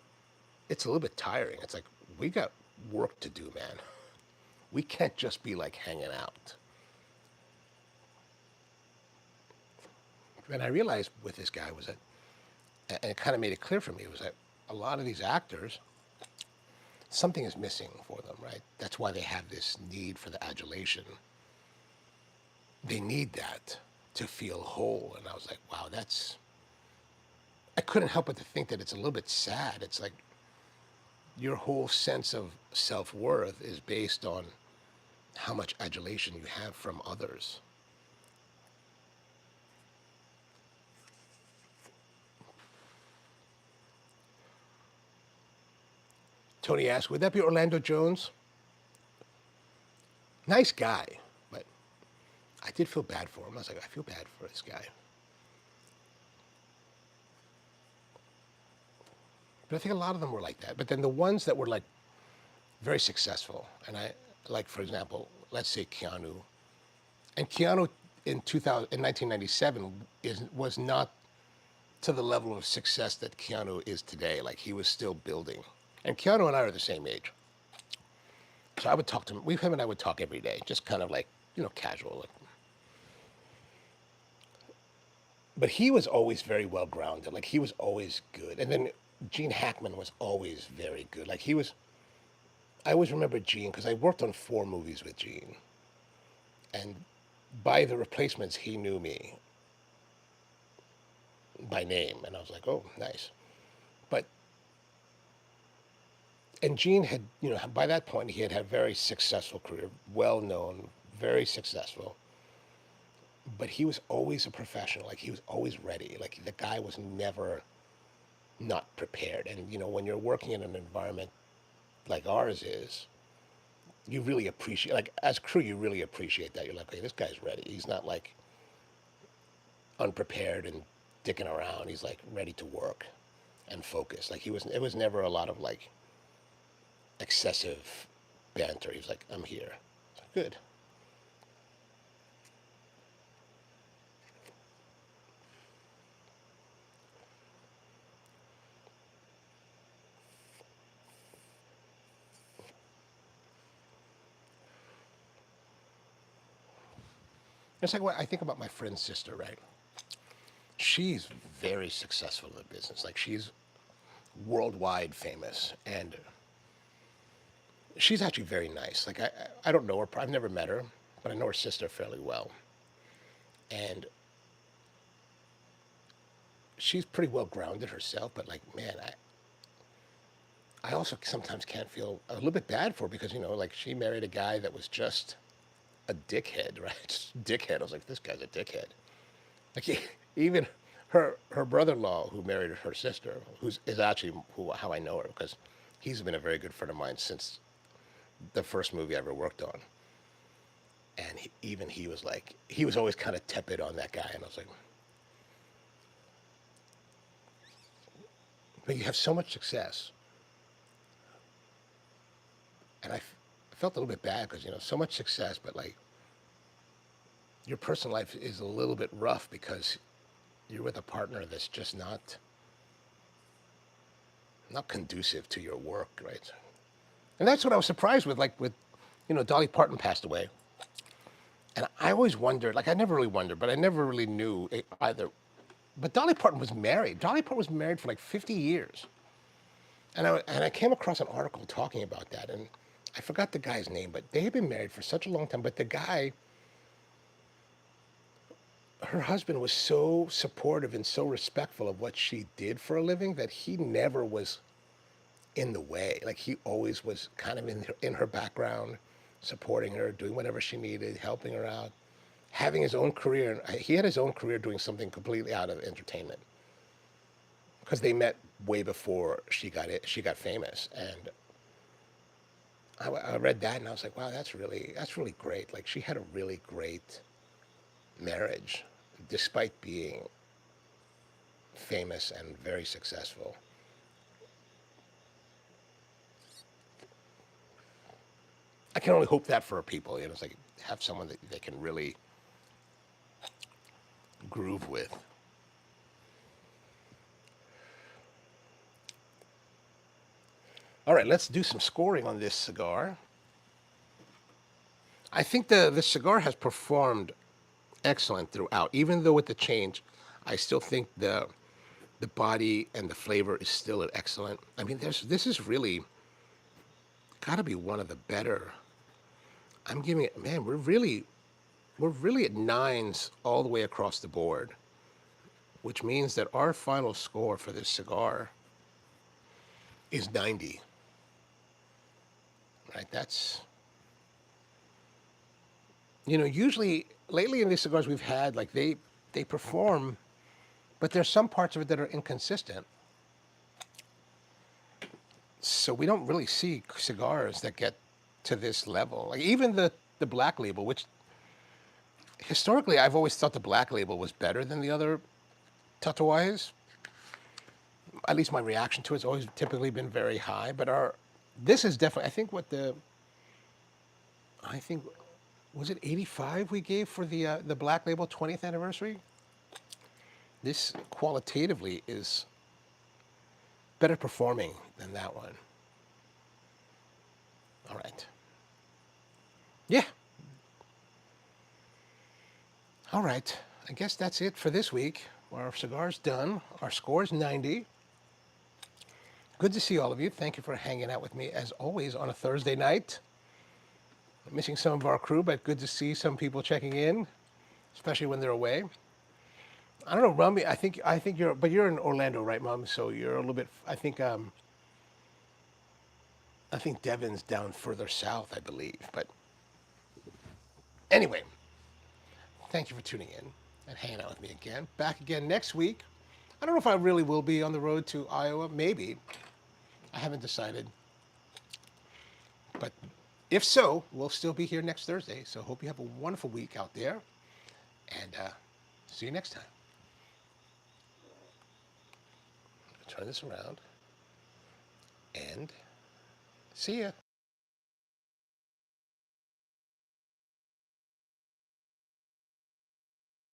it's a little bit tiring. It's like, we got work to do, man. We can't just be like hanging out. And I realized with this guy was that, and it kind of made it clear for me, was that a lot of these actors, something is missing for them, right? That's why they have this need for the adulation. They need that to feel whole. And I was like, wow, I couldn't help but to think that it's a little bit sad. It's like your whole sense of self worth is based on how much adulation you have from others. Tony asked, would that be Orlando Jones? Nice guy, but I did feel bad for him. I was like, I feel bad for this guy. But I think a lot of them were like that. But then the ones that were like very successful, and I like, for example, let's say Keanu, and Keanu in 1997 was not to the level of success that Keanu is today. Like he was still building. And Keanu and I are the same age. So I would talk to him. Him and I would talk every day, just kind of like, casual. But he was always very well grounded. Like he was always good. And then Gene Hackman was always very good. I always remember Gene because I worked on 4 movies with Gene. And by the replacements, he knew me by name. And I was like, oh, nice. But and Gene had, by that point, he had had a very successful career, well known, very successful. But he was always a professional. Like he was always ready. Like the guy was never not prepared. And when you're working in an environment like ours is, you really appreciate, like as crew, you really appreciate that. You're like, hey, this guy's ready. He's not like unprepared and dicking around. He's like ready to work and focus. Like it was never a lot of like excessive banter. He was like, I'm here. Good. It's like what I think about my friend's sister, right? She's very successful in the business. Like she's worldwide famous, and she's actually very nice. Like I don't know her. I've never met her, but I know her sister fairly well, and she's pretty well grounded herself. But like, man, I also sometimes can't feel a little bit bad for her because like she married a guy that was just a dickhead, right? Just dickhead. I was like, this guy's a dickhead. Like even her brother-in-law who married her sister, who's is actually how I know her because he's been a very good friend of mine since the first movie I ever worked on. And even he was like, he was always kind of tepid on that guy, and I was like, but you have so much success, and I felt a little bit bad because so much success, but like your personal life is a little bit rough because you're with a partner that's just not conducive to your work, right? And that's what I was surprised with, like with, Dolly Parton passed away. And I always wondered, like I never really wondered, but I never really knew either. But Dolly Parton was married. Dolly Parton was married for like 50 years. And I came across an article talking about that, and I forgot the guy's name, but they had been married for such a long time. But the guy, her husband, was so supportive and so respectful of what she did for a living that he never was in the way. Like he always was kind of in her background, supporting her, doing whatever she needed, helping her out, having his own career. He had his own career doing something completely out of entertainment because they met way before she got famous. And I read that and I was like, wow, that's really great. Like she had a really great marriage, despite being famous and very successful. I can only hope that for people, it's like have someone that they can really groove with. All right, let's do some scoring on this cigar. I think the cigar has performed excellent throughout, even though with the change, I still think the body and the flavor is still excellent. I mean, this is really got to be one of the better. I'm giving it, man. We're really at nines all the way across the board, which means that our final score for this cigar is 90. Right? That's usually lately in these cigars we've had, like they perform, but there's some parts of it that are inconsistent. So we don't really see cigars that get to this level. Like even the Black Label, which historically I've always thought the Black Label was better than the other Tatuajes. At least my reaction to it's always typically been very high. But our this is definitely, I think was it 85 we gave for the Black Label 20th anniversary. This qualitatively is better performing than that one. All right. Yeah. All right. I guess that's it for this week. Our cigar's done. Our score's 90. Good to see all of you. Thank you for hanging out with me as always on a Thursday night. I'm missing some of our crew, but good to see some people checking in, especially when they're away. I don't know, Mum. I think you're in Orlando, right, Mum? So you're a little bit. I think Devon's down further south, I believe. But anyway, thank you for tuning in and hanging out with me again. Back again next week. I don't know if I really will be on the road to Iowa. Maybe. I haven't decided. But if so, we'll still be here next Thursday. So hope you have a wonderful week out there. And see you next time. Turn this around. And see ya.